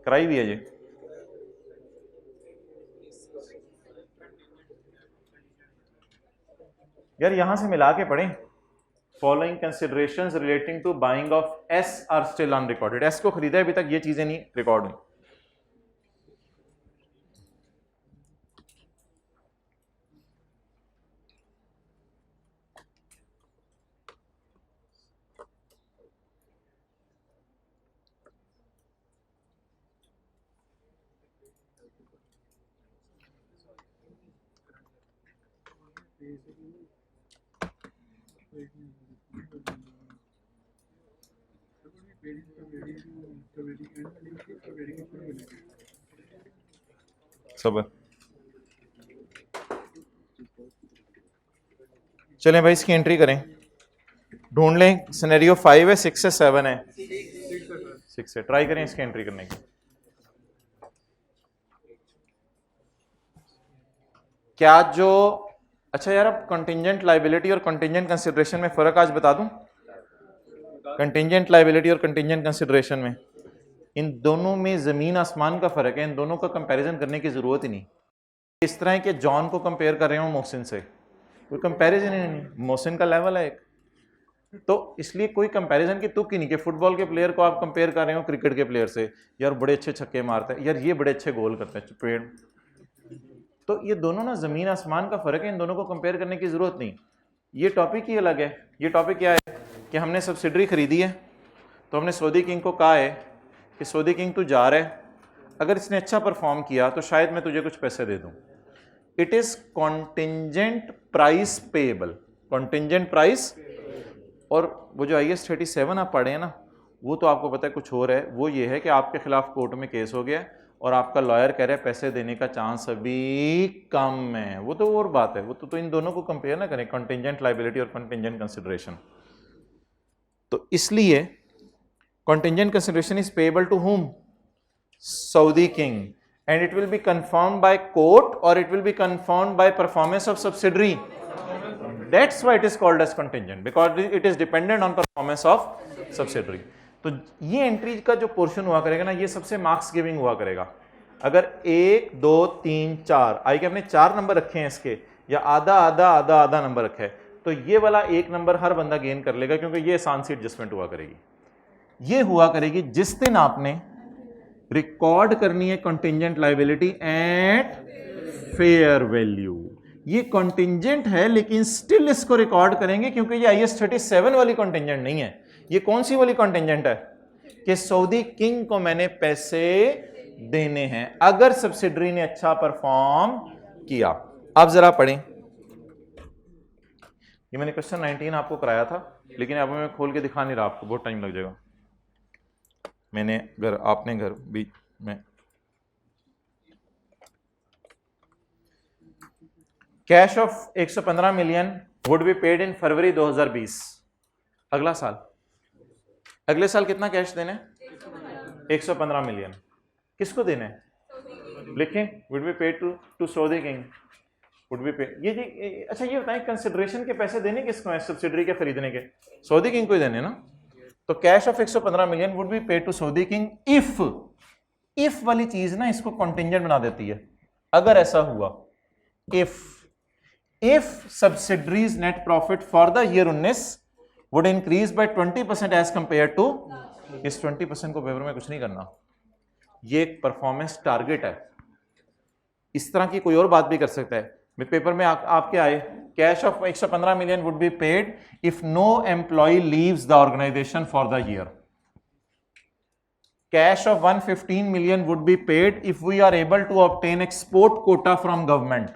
कराई हुई है ये, यार यहां से मिला के पढ़ें। Following considerations relating to buying of S are still unrecorded. S को खरीदा अभी तक ये चीजें नहीं रिकॉर्ड हुई। सबर, चलें भाई इसकी एंट्री करें, ढूंढ लें। सिनेरियो 5 है, 6 है, 7 है? 6 है। ट्राई करें इसकी एंट्री करने की। क्या जो, अच्छा यार अब कंटिंजेंट लायबिलिटी और कंटिंजेंट कंसिडरेशन में फर्क आज बता दूं। कंटिंजेंट लायबिलिटी और कंटिंजेंट कंसिडरेशन में, इन दोनों में जमीन आसमान का फर्क है, इन दोनों का कंपैरिजन करने की जरूरत ही नहीं। इस तरह है कि जॉन को कंपेयर कर रहे हो मोहसिन से, कोई कंपैरिजन ही नहीं, मोहसिन का लेवल है एक, तो इसलिए कोई कंपैरिजन की तुक ही नहीं कि फुटबॉल के प्लेयर को आप कंपेयर कर रहे हो क्रिकेट के प्लेयर से, यार बड़े अच्छे छक्के मारते हैं, यार ये बड़े अच्छे गोल करते हैं पेड़। तो ये दोनों ना जमीन आसमान का फर्क है, इन दोनों को कंपेयर करने की जरूरत नहीं। ये टॉपिक ही अलग है। ये टॉपिक क्या है कि हमने सब्सिडरी खरीदी है, तो हमने सऊदी किंग को कहा है कि सऊदी किंग तू जा रहा है, अगर इसने अच्छा परफॉर्म किया तो शायद मैं तुझे कुछ पैसे दे दूं। It is contingent price payable, contingent price. और वो जो IAS 37 आप पढ़े हैं ना, वो तो आपको पता है कुछ और है। वो ये है कि आपके खिलाफ कोर्ट में केस हो गया और आपका लॉयर कह रहा है पैसे देने का चांस अभी कम है, वो तो और बात है। वो तो इन दोनों को कंपेयर ना करें, कंटिंजेंट लायबिलिटी और कंटिंजेंट कंसिडरेशन। तो इसलिए contingent consideration is payable to whom? Saudi king, and it will be confirmed by court or it will be confirmed by performance of subsidiary. That's why it is called as contingent, because it is dependent on performance of subsidiary. तो ये entry का जो portion हुआ करेगा ना, ये सबसे marks giving हुआ करेगा। अगर 1 2 3 4 आई के अपने 4 नंबर रखे हैं इसके, या आधा आधा आधा आधा नंबर रखा है, तो ये वाला 1 नंबर हर बंदा गेन कर लेगा, क्योंकि ये आसान सी एडजस्टमेंट हुआ करेगी। ये हुआ करेगी जिस दिन आपने रिकॉर्ड करनी है contingent liability at fair value. ये कंटिंजेंट है लेकिन स्टिल इसको रिकॉर्ड करेंगे, क्योंकि ये IAS 37 वाली कंटिंजेंट नहीं है। ये कौन सी वाली कंटिंजेंट है कि सऊदी किंग को मैंने पैसे देने हैं अगर सब्सिडरी ने अच्छा परफॉर्म किया। अब जरा पढ़ें, ये मैंने क्वेश्चन 19 आपको कराया था, लेकिन अब मैं खोल के दिखा नहीं रहा आपको, बहुत टाइम लग जाएगा। मैंने घर, आपने घर भी में cash of 115 million would be paid in February 2020। अगला साल, अगले साल कितना कैश देने? 115 मिलियन। किसको देने? लिखें, would be paid to Saudi king, would be paid. ये जी अच्छा ये बताएं, कंसिडरेशन के पैसे देने किसको हैं सब्सिडरी के खरीदने के? सऊदी किंग को ही देने ना। तो cash of 115 million would be paid to Saudi king if वाली चीज ना इसको कॉन्टिंजेंट बना देती है। अगर ऐसा हुआ, if subsidiaries net profit for the year 19 would increase by 20% as compared to, इस 20% को फेवर में कुछ नहीं करना, ये एक परफॉर्मेंस टारगेट है। इस तरह की कोई और बात भी कर सकता है। पेपर में आपके आए cash of 115 million would be paid if no employee leaves the organisation for the year. Cash of 115 million would be paid if we are able to obtain export quota from government.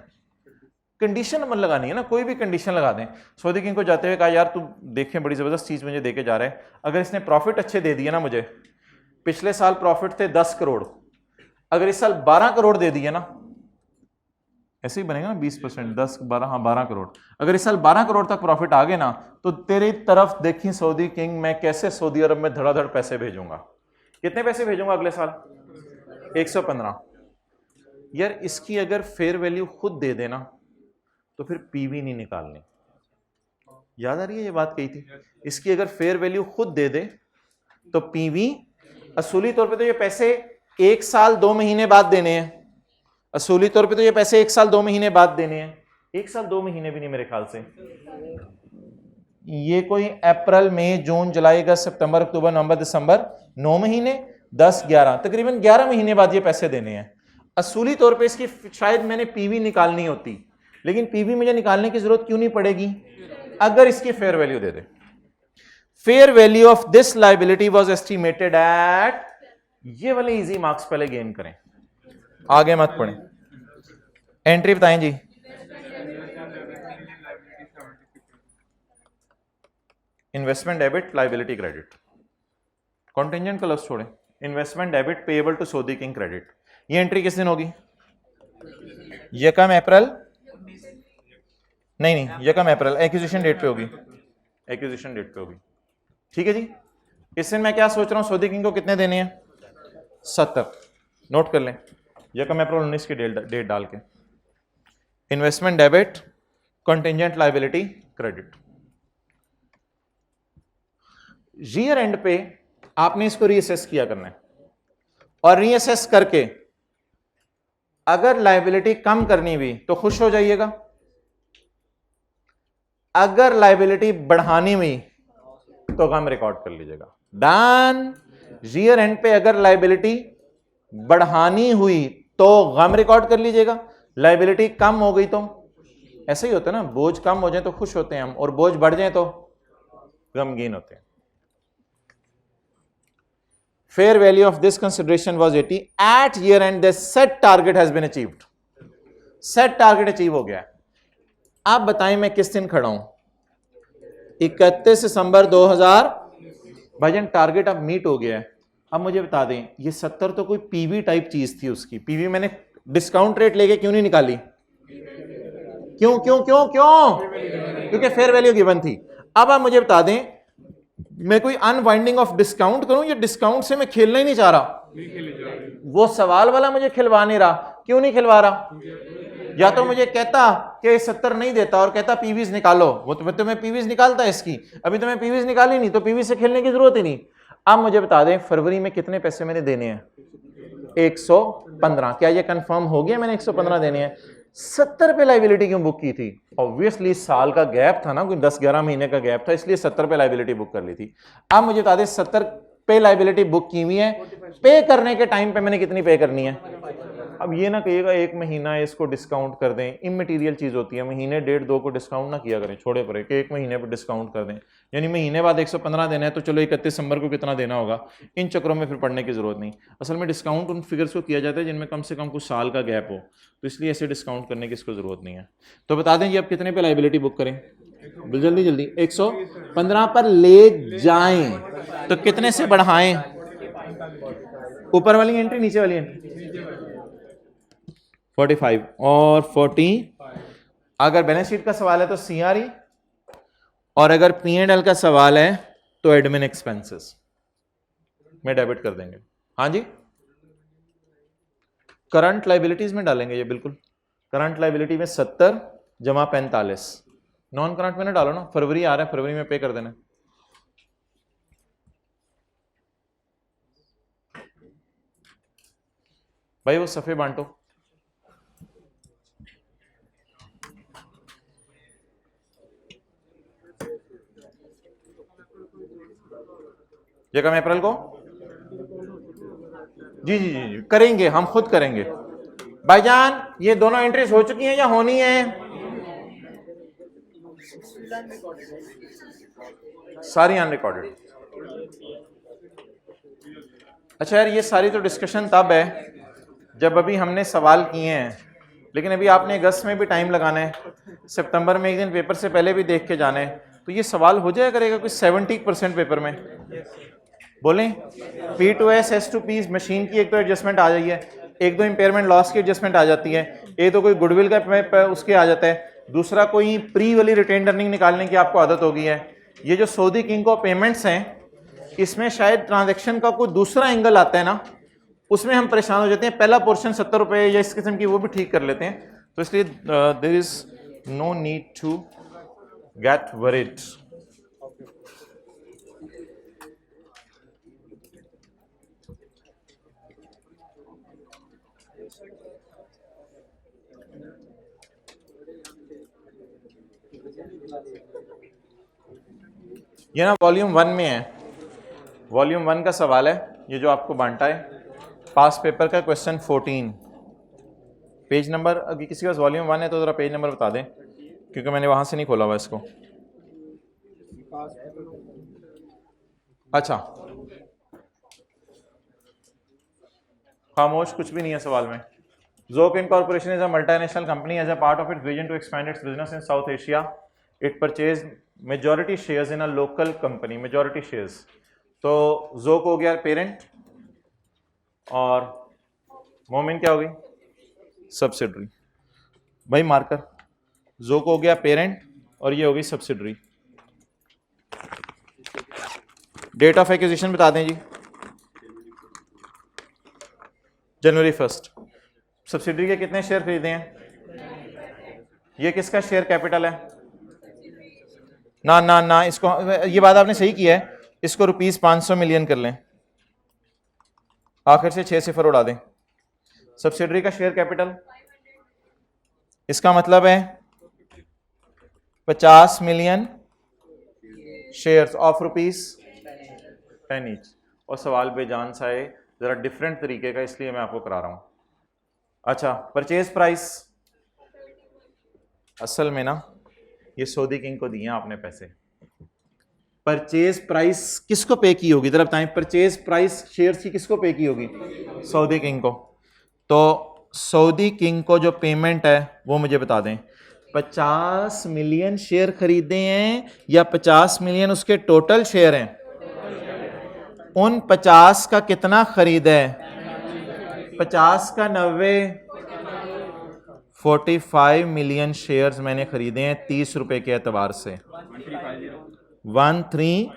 Condition मतलब लगानी है ना, कोई भी condition लगा दें। Saudi king को जाते हुए कहा यार तू देखें बड़ी जबरदस्त चीज मुझे देके जा रहा है, अगर इसने प्रॉफिट अच्छे दे दिए ना, मुझे पिछले साल प्रॉफिट थे 10 करोड़, अगर इस साल 12 करोड़ दे दिए ना, ऐसे ही बनेगा ना 20%, 10 12, हाँ 12 करोड़, अगर इस साल 12 करोड़ तक प्रॉफिट आ गए ना, तो तेरी तरफ देखी सऊदी किंग, मैं कैसे सऊदी अरब में धड़ाधड़ पैसे भेजूंगा। कितने पैसे भेजूंगा अगले साल? 115। यार इसकी अगर फेयर वैल्यू खुद दे देना तो फिर पीवी नहीं निकालनी। याद आ रही है ये बात कही थी? इसकी अगर फेयर वैल्यू खुद दे दे तो पीवी, असूली तौर पे तो ये पैसे 1 साल 2 महीने बाद देने हैं, असूली तौर पे तो ये पैसे 1 साल 2 महीने बाद देने हैं। 1 साल 2 महीने भी नहीं मेरे ख्याल से, ये कोई अप्रैल मई जून जुलाई अगस्त सितंबर अक्टूबर नवंबर दिसंबर 9 महीने 10 11 तकरीबन 11 महीने बाद ये पैसे देने हैं। असूली तौर पे इसकी शायद मैंने पीवी निकालनी होती, लेकिन पीवी मुझे निकालने की जरूरत क्यों नहीं पड़ेगी अगर इसकी fair value they they. Fair value of this liability was estimated at, ये वाले इजी मार्क्स पहले गेन करें, आगे मत पढ़ें। एंट्री बताएं जी। Investment debit, liability credit, contingent का लफ्ज छोड़ें, investment debit payable to Saudi king credit. ये एंट्री किस दिन होगी? यकम अप्रैल, नहीं यकम अप्रैल एक्विजिशन डेट पे होगी, एक्विजिशन डेट पे होगी। ठीक है जी। इस दिन मैं क्या सोच रहा हूं, सऊदी किंग को कितने देने हैं? 70। नोट कर लें, यकम अप्रैल 19 की डेट डाल के। Investment debit, contingent liability credit. Year and पे आपने इसको रीअसेस किया करना है, और रीअसेस करके अगर लायबिलिटी कम करनी हुई तो खुश हो जाइएगा, अगर लायबिलिटी बढ़ानी हुई तो गम रिकॉर्ड कर लीजिएगा। डन। ईयर एंड पे अगर लायबिलिटी बढ़ानी हुई तो गम रिकॉर्ड कर लीजिएगा, लायबिलिटी कम हो गई तो, ऐसे ही होता है ना, बोझ कम हो जाए तो खुश होते हैं हम, और बोझ बढ़ जाए तो गमगीन होते हैं। Fair value of this consideration was 80 at year end. The set target has been achieved. Set target achieve हो गया। आप बताएं मैं किस दिन खड़ा हूं? 31 दिसंबर 2000। भाईजान टारगेट अब मीट हो गया है। अब मुझे बता दें, ये 70 तो कोई पीवी टाइप चीज थी, उसकी पीवी मैंने डिस्काउंट रेट लेके क्यों नहीं निकाली? क्यों क्यों क्यों क्यों? क्योंकि फेयर वैल्यू गिवन थी। अब आप मुझे बता दें, मैं कोई अनवाइंडिंग ऑफ डिस्काउंट करूं, या डिस्काउंट से मैं खेलना ही नहीं चाह रहा? वो सवाल वाला मुझे खिलवा नहीं रहा। क्यों नहीं खिलवा रहा? या तो मुझे कहता कि 70 नहीं देता और कहता पीवीज निकालो, वो तो मैं पीवीज निकालता इसकी, अभी तो मैं पीवीज निकाली नहीं, तो पीवी से खेलने की जरूरत ही नहीं। अब मुझे बता दें फरवरी में कितने पैसे मैंने देने हैं? 115। क्या ये कंफर्म हो गया मैंने 115 देने हैं? 70 पे लायबिलिटी क्यों बुक की थी? ऑब्वियसली साल का गैप था ना, कोई 10-11 महीने का गैप था, इसलिए 70 पे लायबिलिटी बुक कर ली थी। अब मुझे बता दें 70 पे लायबिलिटी बुक की हुई है, पे करने के टाइम पे मैंने कितनी पे करनी है? अब ये ना कहिएगा 1 महीना इसको डिस्काउंट कर दें, इमटेरियल चीज होती है, महीने 1.5-2 को डिस्काउंट ना किया करें, छोड़े पड़े कि 1 महीने पर डिस्काउंट कर दें, यानी महीने बाद 115 देना है तो चलो 31 दिसंबर को कितना देना होगा, इन चक्रों में फिर पढ़ने की जरूरत नहीं। असल में डिस्काउंट उन फिगर्स को किया जाता है जिनमें कम से कम कुछ साल का गैप हो, तो इसलिए ऐसे डिस्काउंट करने की इसको जरूरत नहीं है। तो बता दें जी अब कितने पे लायबिलिटी बुक करें? जल्दी जल्दी 115 पर ले जाएं तो कितने से बढ़ाएं? ऊपर वाली एंट्री, नीचे वाली एंट्री 45 और 40। अगर बैलेंस शीट का सवाल है तो सीआरई, और अगर P&L का सवाल है तो एडमिन एक्सपेंसेस में डेबिट कर देंगे। हाँ जी, करंट लाइबिलिटीज में डालेंगे ये, बिल्कुल। करंट लाइबिलिटी में 70 जमा 45, नॉन करंट में ना डालो ना, फरवरी आ रहा है, फरवरी में पे कर देना। भाई वो सफे बांटो। ये कम अप्रैल को जी जी जी करेंगे, हम खुद करेंगे। भाईजान ये दोनों एंट्रीज हो चुकी हैं या होनी है? सारी अनरिकॉर्डेड। अच्छा यार, ये सारी तो डिस्कशन तब है जब अभी हमने सवाल किए हैं, लेकिन अभी आपने अगस्त में भी टाइम लगाना है, सितंबर में एक दिन पेपर से पहले भी देख के जाना है, तो ये सवाल हो जाया करेगा कुछ 70% पेपर में। बोलें P2S S2P मशीन की एक तो एडजस्टमेंट आ जाइए, एक दो इंपेयरमेंट लॉस की एडजस्टमेंट आ जाती है, एक तो कोई गुडविल का उसके आ जाता है, दूसरा कोई प्री वाली रिटेन अर्निंग निकालने की आपको आदत होगी है। ये जो सऊदी किंग को पेमेंट्स हैं, इसमें शायद ट्रांजैक्शन का कोई दूसरा एंगल आता है ना, उसमें हम परेशान हो जाते हैं। पहला पोर्शन 70 रुपए या इस किस्म की वो भी ठीक कर लेते हैं, तो इसलिए there is no need to get worried. ये ना वॉल्यूम 1 में है, वॉल्यूम 1 का सवाल है ये जो आपको बांटा है, पास पेपर का क्वेश्चन 14। पेज नंबर, अगर किसी के पास वॉल्यूम 1 है तो जरा पेज नंबर बता दें, क्योंकि मैंने वहां से नहीं खोला हुआ इसको। अच्छा, खामोश, कुछ भी नहीं है सवाल में। Zoc Incorporation is a multinational company. As a part of its vision to expand its business in South Asia, it purchased majority shares in a local company. Majority shares. तो Zoc हो गया पेरेंट और मोमिन क्या हो गई? Subsidiary. भाई marker, Zoc हो गया पेरेंट और ये हो गई सब्सिडरी। डेट ऑफ एक्विजिशन बता दें जी, जनवरी 1। सब्सिडरी के कितने शेयर खरीदे हैं? ये किसका शेयर कैपिटल है? ना ना ना, इसको, ये बात आपने सही किया है, इसको ₹500 मिलियन कर लें, आखिर से 6 सिफर उड़ा दें। सब्सिडरी का शेयर कैपिटल, इसका मतलब है 50 मिलियन शेयर्स ऑफ ₹10 ईच। और सवाल बेजान सा है, जरा डिफरेंट तरीके का, इसलिए मैं आपको करा रहा हूं। अच्छा, परचेज प्राइस, असल में ना ये सऊदी किंग को दिए आपने पैसे। परचेज प्राइस किसको पे की होगी जरा बताएं? परचेज प्राइस शेयर्स की किसको पे की होगी? सऊदी किंग को। तो सऊदी किंग को जो पेमेंट है वो मुझे बता दें, 50 मिलियन शेयर खरीदे हैं या 50 मिलियन उसके टोटल शेयर हैं? उन 50 का कितना खरीदा है? 50 का 90, 45 मिलियन शेयर्स मैंने खरीदे हैं 30 रुपए के एतबार से। 13,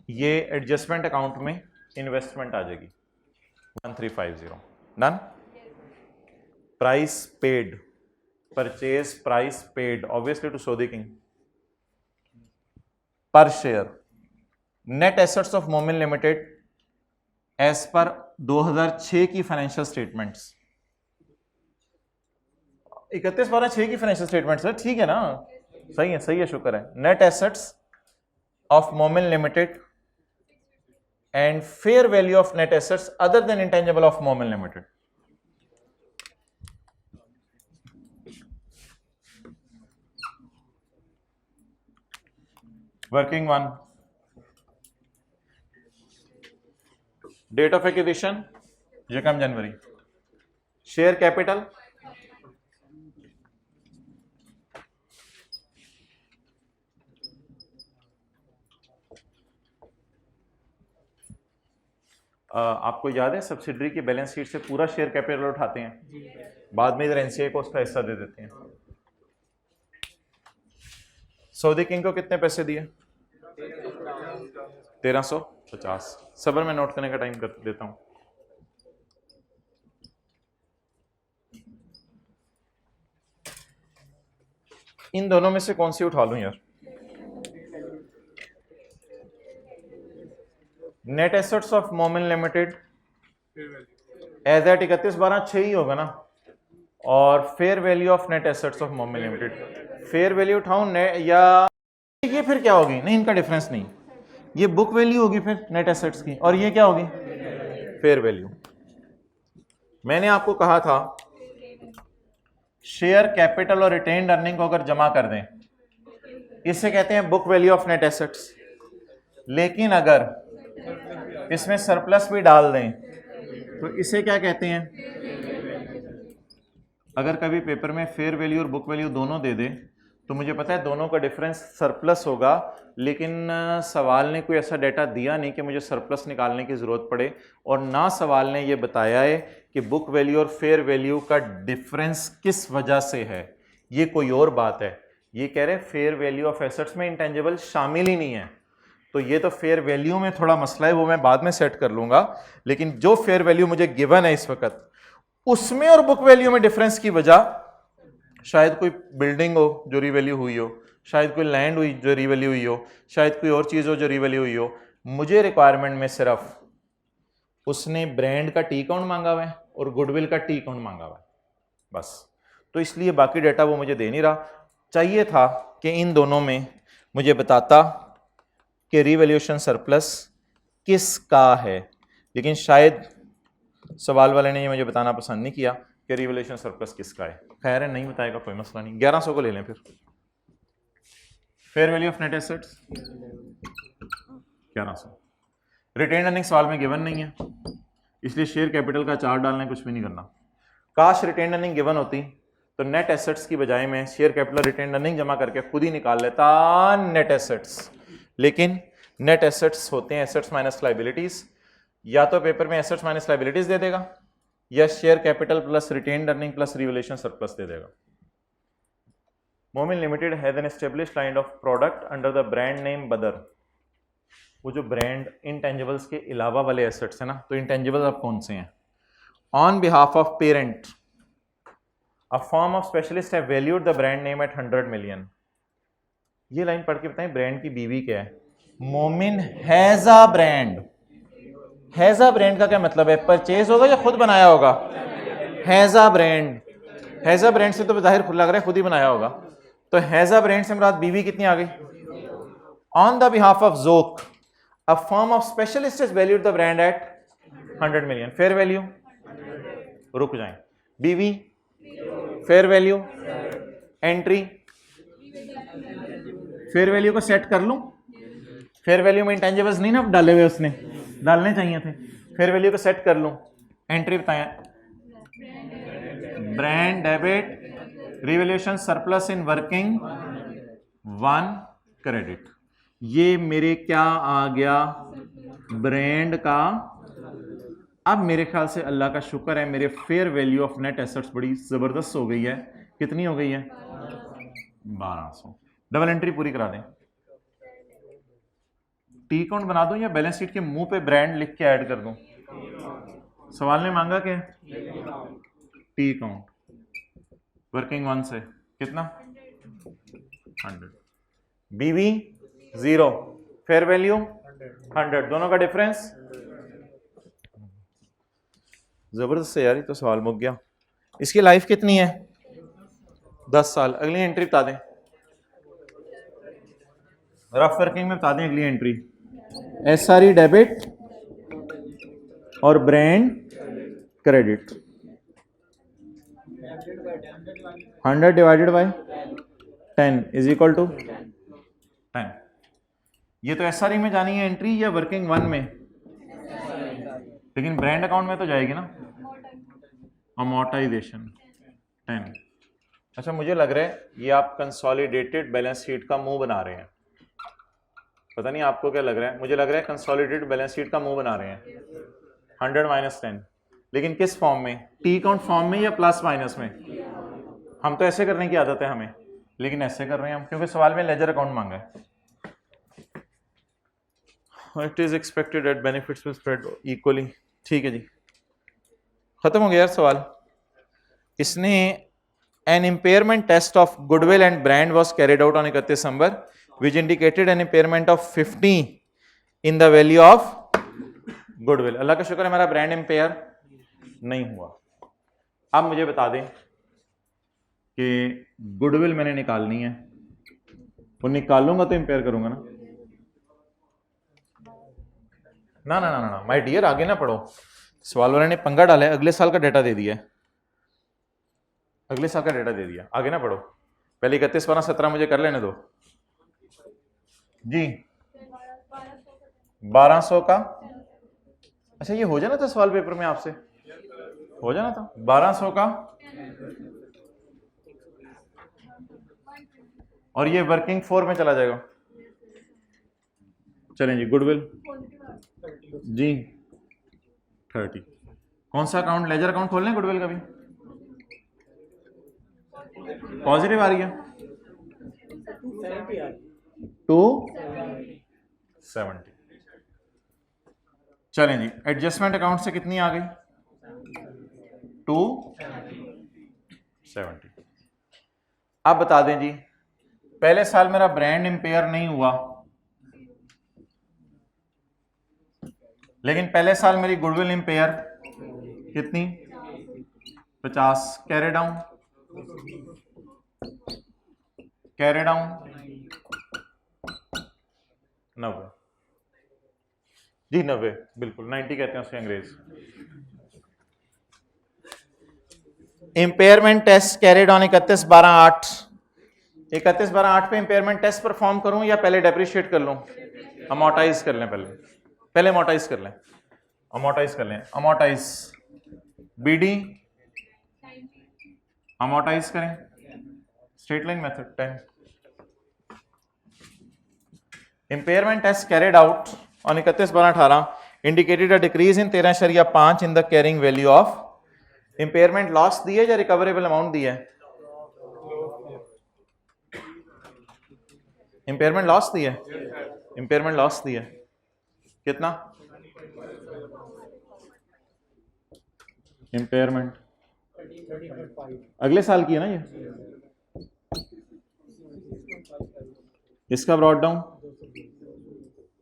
ये एडजस्टमेंट अकाउंट में इन्वेस्टमेंट आ जाएगी 1350। Done. Price paid, purchase price paid obviously to Saudi king per share. Net assets of Momin limited as per 2006 की फाइनेंशियल स्टेटमेंट्स, 31/12/6 की फाइनेंशियल स्टेटमेंट्स है, ठीक है ना? सही है, सही है, शुक्र है। Net assets of Momin limited and fair value of net assets other than intangible of Momin limited. Working 1, date of acquisition यकम जनवरी, शेयर कैपिटल आपको याद है सब्सिडरी की बैलेंस शीट से पूरा शेयर कैपिटल उठाते हैं, बाद में इधर एनसीए को उसका हिस्सा दे देते हैं। सऊदी किंग को कितने पैसे दिए? 1350। सबर में नोट करने का टाइम कर देता हूं। इन दोनों में से कौन सी उठा लूं यार? Net assets of Momin limited as eight 31/12/6 ही होगा ना, और fair value of net assets of Momin limited. Fair value उठाऊं या ये फिर क्या होगी? नहीं, इनका डिफरेंस नहीं, ये बुक वैल्यू होगी फिर नेट एसेट्स की, और ये क्या होगी? Fair value. मैंने आपको कहा था शेयर कैपिटल और रिटेन्ड अर्निंग को अगर जमा कर दें इससे कहते हैं book value of net assets, लेकिन अगर इसमें सरप्लस भी डाल दें तो इसे क्या कहते हैं? अगर कभी पेपर में फेयर वैल्यू और बुक वैल्यू दोनों दे दे तो मुझे पता है दोनों का डिफरेंस सरप्लस होगा, लेकिन सवाल ने कोई ऐसा डेटा दिया नहीं कि मुझे सरप्लस निकालने की ज़रूरत पड़े, और ना सवाल ने ये बताया है कि बुक वैल्यू और फेयर वैल्यू का डिफरेंस किस वजह से है। ये कोई और बात है। ये कह रहे फेयर वैल्यू ऑफ एसेट्स में इंटेंजिबल शामिल ही नहीं है, तो ये तो फेयर वैल्यू में थोड़ा मसला है, वो मैं बाद में सेट कर लूँगा। लेकिन जो फेयर वैल्यू मुझे गिवन है इस वक्त, उसमें और बुक वैल्यू में डिफरेंस की वजह शायद कोई बिल्डिंग हो जो रीवैल्यू हुई हो, शायद कोई लैंड हुई जो रीवैल्यू हुई हो, शायद कोई और चीज़ हो जो रीवैल्यू हुई हो। मुझे रिक्वायरमेंट में सिर्फ उसने ब्रांड का टी काउंट मांगा हुआ है और गुडविल का टी काउंट मांगा हुआ है, बस। तो इसलिए बाकी डेटा वो मुझे दे नहीं रहा। चाहिए था कि इन दोनों में मुझे बताता कि रीवैल्यूएशन सरप्लस किसका है, लेकिन शायद सवाल वाले ने ये मुझे बताना पसंद नहीं किया कि रिवैल्यूएशन सरप्लस किसका है। खैर है, नहीं बताएगा कोई मसला नहीं। 1100 को ले लें फिर। Fair value of net assets 1100। Retained earning सवाल में गिवन नहीं है, इसलिए शेयर कैपिटल का चार्ट डालना, कुछ भी नहीं करना। काश रिटेन अर्निंग गिवन होती तो नेट एसेट्स की बजाय में शेयर कैपिटल रिटेन अर्निंग जमा करके खुद ही निकाल लेता नेट एसेट्स, लेकिन नेट एसेट्स होते हैं एसेट्स माइनस लाइबिलिटीज। या तो पेपर में एसेट्स माइनस लाइबिलिटीज दे देगा या share capital plus retained earning plus revaluation surplus दे देगा। Momin limited has an established line of product under the brand name Badar. वो जो ब्रांड इंटेंजिबल्स के अलावा वाले एसेट्स है ना, तो इंटेंजिबल्स अब कौन से हैं? On behalf of parent a firm of specialist have valued the brand name at 100 million. ये लाइन पढ़ के बताएं ब्रांड की बीवी क्या है? मोमिन has a brand. Has a brand का क्या मतलब है? परचेज होगा या खुद बनाया होगा? Has a brand. Has a brand से तो जाहिर लग रहा है खुद ही बनाया होगा, तो हैज अ ब्रांड से मुराद बीवी कितनी आ गई? On the behalf of Jock a firm of specialist has valued the brand at 100 million. Fair value, रुक जाएं, BV, fair value, entry. Fair value को सेट कर लूं? फेयर वैल्यू में इंटेंजिबल्स नहीं ना डाले हुए, उसने डालने चाहिए थे। फेयर वैल्यू को सेट कर लूं, एंट्री बताएं, brand debit revaluation surplus in working 1 credit. ये मेरे क्या आ गया? ब्रांड का। अब मेरे ख्याल से अल्लाह का शुक्र है मेरे fair value of net assets बड़ी जबरदस्त हो गई है। कितनी हो गई है? 1200। डबल एंट्री पूरी करा दें। टी काउंट बना दूं या बैलेंस शीट के मुंह पे ब्रांड लिख के ऐड कर दूं? सवाल ने मांगा क्या? टी काउंट वर्किंग 1 से कितना? 100। बीवी 0, फेयर वैल्यू 100, दोनों का डिफरेंस जबरदस्त है यार। ये तो सवाल मुक गया। इसकी लाइफ कितनी है? 10 साल। अगली एंट्री बता दें, रफ वर्किंग में बता दें अगली एंट्री। एसआरई डेबिट और brand credit. 100 divided by 10 is equal to 10। ये तो एसआरई में जानी है एंट्री या वर्किंग 1 में? लेकिन ब्रांड अकाउंट में तो जाएगी ना। अमोर्टाइजेशन 10। अच्छा, मुझे लग रहा है ये आप कंसोलिडेटेड बैलेंस शीट का मुंह बना रहे हैं। पता नहीं आपको क्या लग रहा है, मुझे लग रहा है कंसोलिडेटेड बैलेंस शीट का मुंह बना रहे हैं। 100 माइनस 10, लेकिन किस फॉर्म में, टी काउंट फॉर्म में या प्लस माइनस में? हम तो ऐसे करने की आदत है हमें, लेकिन ऐसे कर रहे हैं हम क्योंकि सवाल में लेजर अकाउंट मांगा है। It is expected at benefits will spread equally. ठीक है जी, खत्म हो गया यार सवाल। इसने an impairment test of goodwill and brand was carried out on 31 December which indicated an impairment of 50 in the value of goodwill. अल्लाह का शुक्र है मेरा ब्रांड इम्पेयर नहीं हुआ। अब मुझे बता दें कि गुडविल मैंने निकालनी है, वो निकालूंगा तो इम्पेयर करूंगा ना। ना ना ना ना, ना माय डियर, आगे ना पढ़ो। सवाल वाले ने पंगा डाला है, अगले साल का डेटा दे दिया है, अगले साल का डेटा दे दिया, आगे ना पढ़ो। पहले 31, 12, 17 मुझे कर लेने दो जी। 1200 का, अच्छा ये हो जाना था सवाल पेपर में आपसे, हो जाना था 1200 का, और ये वर्किंग 4 में चला जाएगा। चलें जी, गुडविल जी 30। कौन सा अकाउंट, लेजर अकाउंट खोल लें गुडविल का भी? पॉजिटिव आ रही है 270। चलें जी, एडजस्टमेंट अकाउंट से कितनी आ गई? 270। अब बता दें जी, पहले साल मेरा ब्रांड इंपेयर नहीं हुआ, लेकिन पहले साल मेरी गुडविल इंपेयर कितनी? 50। कैरी डाउन, कैरी डाउन 90 जी, 90 बिल्कुल, 90 कहते हैं उसके अंग्रेज। Impairment test carried on 31/12/8। 31/12/8 पे इंपेयरमेंट टेस्ट परफॉर्म करूं या पहले डेप्रिशिएट कर लूं? अमोर्टाइज कर लें, पहले अमोर्टाइज कर लें, अमोर्टाइज कर लें, अमोर्टाइज बीडी अमोर्टाइज करें, straight line method 10। Impairment test carried out on 31/12/18 indicated a decrease in 13.5 in the carrying value of impairment loss दी है या recoverable amount दी है? impairment loss दी है, impairment loss दी है कितना? impairment अगले साल की है ना ये, इसका ब्रॉड डाउन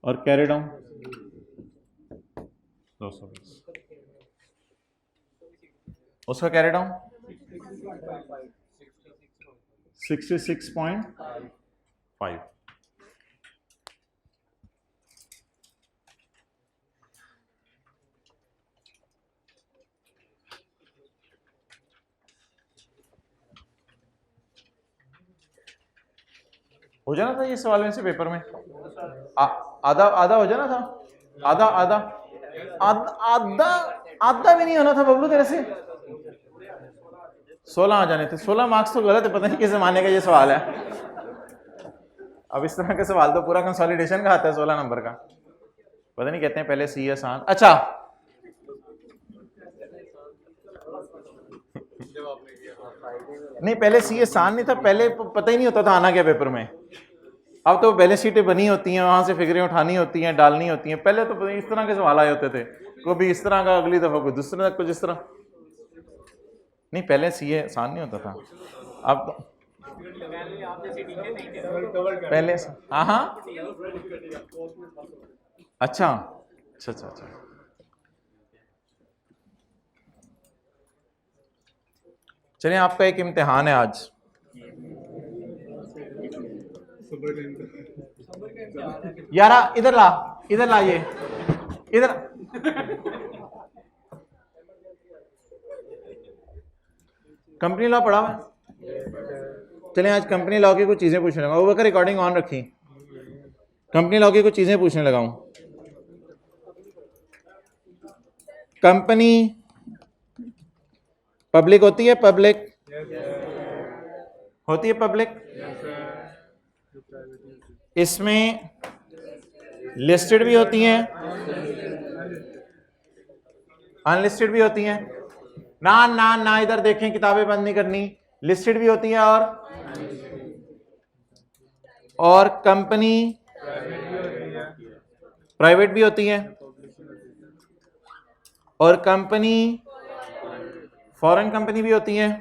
और कैरी डाउन 220, उसका कैरी डाउन 66.5। हो जाना था ये सवाल में से पेपर में, आधा आधा हो जाना था, आधा आधा आधा आधा भी नहीं होना था बबलू तेरे से। 16 आ जाने थे, 16 मार्क्स तो गलत है, पता नहीं किस जमाने का ये सवाल है। अब इस तरह के सवाल तो पूरा कंसोलिडेशन का आता है 16 नंबर का, पता नहीं कहते हैं पहले सी आसान। अच्छा नहीं, पहले सी आसान नहीं था, पहले पता ही नहीं होता था आना क्या पेपर में। अब तो बैलेंस शीटें बनी होती हैं, वहां से फिगरें उठानी होती हैं, डालनी होती हैं। पहले तो इस तरह के सवाल आए होते थे, कभी इस तरह का, अगली दफा कोई दूसरे कुछ इस तरह। नहीं पहले सीए आसान नहीं होता था, अब तो पहले हाँ हाँ अच्छा अच्छा अच्छा अच्छा। चलिए आपका एक इम्तिहान है आज, यारा इधर ला, इधर ला, ये इधर कंपनी लॉ पढ़ा हुआ। चलें आज कंपनी लॉ की कुछ चीजें पूछने लगा, वो रिकॉर्डिंग ऑन रखी, कंपनी लॉ की कुछ चीजें पूछने लगा हूं। कंपनी पब्लिक होती है, पब्लिक होती है, पब्लिक इसमें लिस्टेड भी होती हैं, अनलिस्टेड भी होती हैं ना ना ना, इधर देखें, किताबें बंद नहीं करनी, लिस्टेड भी होती हैं और कंपनी प्राइवेट भी होती हैं और कंपनी फॉरेन कंपनी भी होती हैं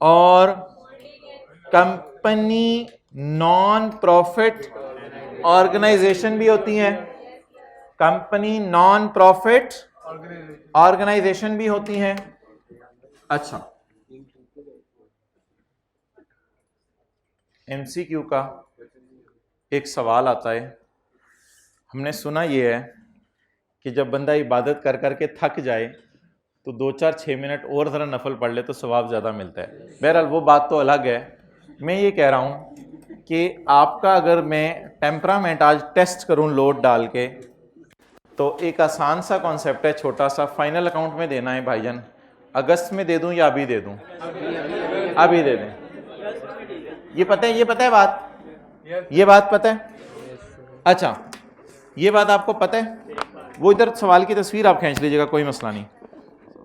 और कंपनी नॉन प्रॉफिट ऑर्गेनाइजेशन भी होती हैं, कंपनी नॉन प्रॉफिट ऑर्गेनाइजेशन भी होती हैं। अच्छा, एमसीक्यू का एक सवाल आता है, हमने सुना यह है कि जब बंदा इबादत कर करके थक जाए तो 2-4-6 मिनट और ज़रा नफल पढ़ ले तो सवाब ज़्यादा मिलता है। बहरहाल वो बात तो अलग है। मैं ये कह रहा हूँ कि आपका अगर मैं टेम्परामेंट आज टेस्ट करूँ लोड डाल के, तो एक आसान सा कॉन्सेप्ट है, छोटा सा, फाइनल अकाउंट में देना है भाईजान। अगस्त में दे दूँ या अभी दे दूँ? अभी दे दें। ये पता है बात, ये बात पता है? अच्छा, ये बात आपको पता है? वो इधर सवाल की तस्वीर आप खींच लीजिएगा, कोई मसला नहीं,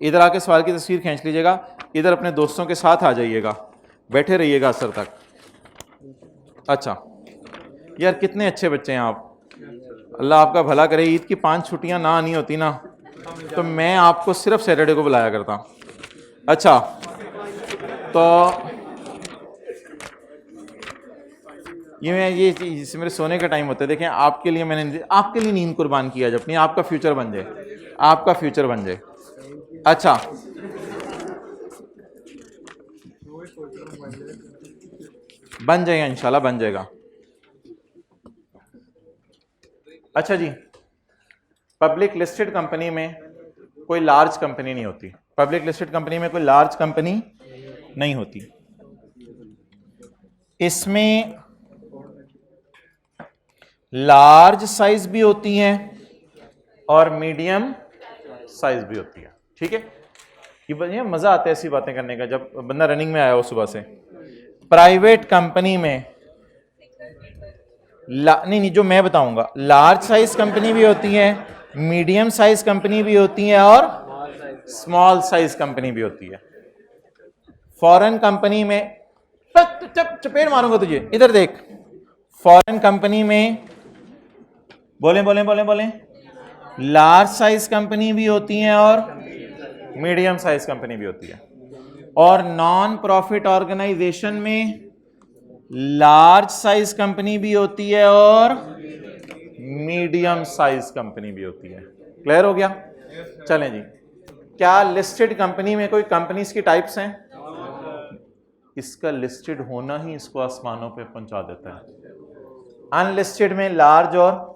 इधर आके सवाल की तस्वीर खींच लीजिएगा, इधर अपने दोस्तों के साथ आ जाइएगा, बैठे रहिएगा असर तक। अच्छा यार, कितने अच्छे बच्चे हैं आप, अल्लाह आपका भला करे। ईद की 5 छुट्टियां ना आनी होती ना तो मैं आपको सिर्फ सैटरडे को बुलाया करता। अच्छा, तो ये मेरे सोने का टाइम होता है। देखें, आपके लिए मैंने आपके लिए नींद कुर्बान किया जब अपनी, आपका फ्यूचर बन जाए, आपका फ्यूचर बन जाए। अच्छा, बन जाएगा इंशाल्लाह, बन जाएगा। अच्छा जी, पब्लिक लिस्टेड कंपनी में कोई लार्ज कंपनी नहीं होती, पब्लिक लिस्टेड कंपनी में कोई लार्ज कंपनी नहीं होती। इसमें लार्ज साइज भी होती हैं और मीडियम साइज भी होती है। ठीक है, ये मजा आता है ऐसी बातें करने का जब बंदा रनिंग में आया हो सुबह से। प्राइवेट कंपनी में नहीं, जो मैं बताऊंगा, लार्ज साइज कंपनी भी होती है, मीडियम साइज कंपनी भी होती है और स्मॉल साइज कंपनी भी होती है। फॉरेन कंपनी में चपेट मारूंगा तुझे, इधर देख, फॉरेन कंपनी में बोले लार्ज साइज कंपनी भी होती हैं और मीडियम साइज कंपनी भी होती है। और नॉन प्रॉफिट ऑर्गेनाइजेशन में लार्ज साइज कंपनी भी होती है और मीडियम साइज कंपनी भी होती है। क्लियर हो गया? चलें जी, क्या लिस्टेड कंपनी में कोई कंपनीज की टाइप्स हैं? इसका लिस्टेड होना ही इसको आसमानों पे पहुंचा देता है। अनलिस्टेड में लार्ज और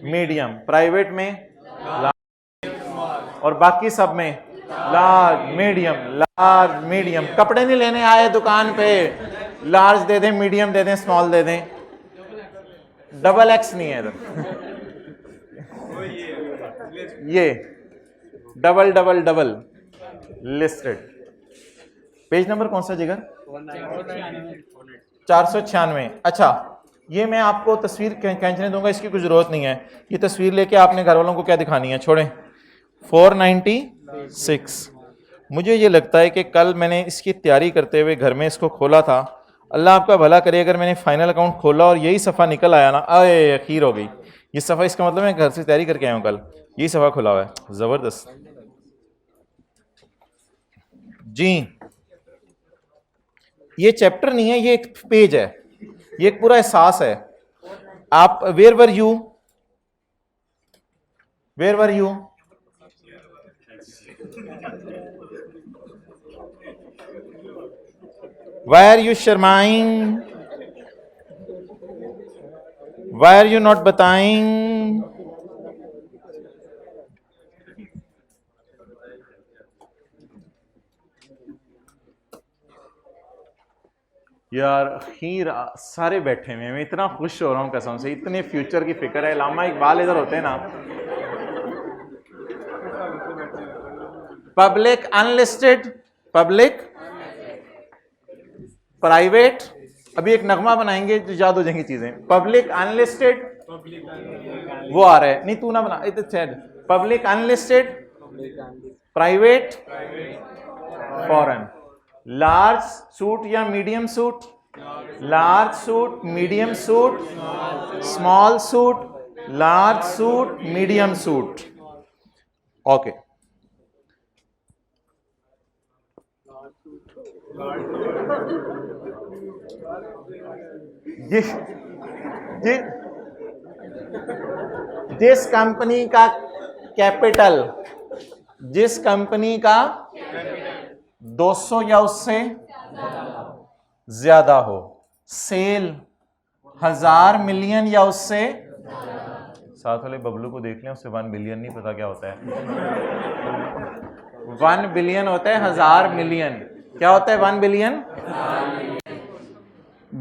मीडियम, प्राइवेट में लार्ज और बाकी सब में लार्ज मीडियम। कपड़े नहीं लेने आए दुकान पे, लार्ज दे दें, मीडियम दे दें, स्मॉल दे दें, डबल एक्स नहीं है इधर। ये डबल लिस्टेड। पेज नंबर कौन सा जिगर? 496। अच्छा, ये मैं आपको तस्वीर खींचने दूंगा, इसकी कुछ जरूरत नहीं है। ये तस्वीर लेके आपने घर वालों को क्या दिखानी है, छोड़ें। 496। मुझे ये लगता है कि कल मैंने इसकी तैयारी करते हुए घर में इसको खोला था। अल्लाह आपका भला करे, अगर मैंने फाइनल अकाउंट खोला और यही सफ़ा निकल आया ना, अरे अखीर हो गई ये सफ़ा। इसका मतलब मैं घर से तैयारी करके आया हूँ, कल यही सफ़ा खुला हुआ है। ज़बरदस्त जी। ये चैप्टर नहीं है, ये एक पेज है, ये एक पूरा एहसास है। आप where were you Why are you शर्माइंग? Why are you not बताइंग? यार खीर सारे बैठे हुए हैं, मैं इतना खुश हो रहा हूँ कसम से, इतने फ्यूचर की फिक्र है। अल्लामा इकबाल इधर होते हैं ना। पब्लिक अनलिस्टेड, पब्लिक प्राइवेट, अभी एक नगमा बनाएंगे तो याद हो जाएंगी चीजें। पब्लिक अनलिस्टेड, वो आ रहा है नहीं, तू ना बना, public unlisted, private, foreign. Large suit या medium suit? Large suit, medium suit, small suit, large suit, medium suit. Okay, जिस कंपनी का कैपिटल, जिस कंपनी का 200 या उससे ज्यादा हो, सेल 1000 मिलियन या उससे, साथ वाले बबलू को देख लें, उससे 1 बिलियन नहीं पता क्या होता है। 1 बिलियन होता है 1000 मिलियन। क्या होता है 1 बिलियन?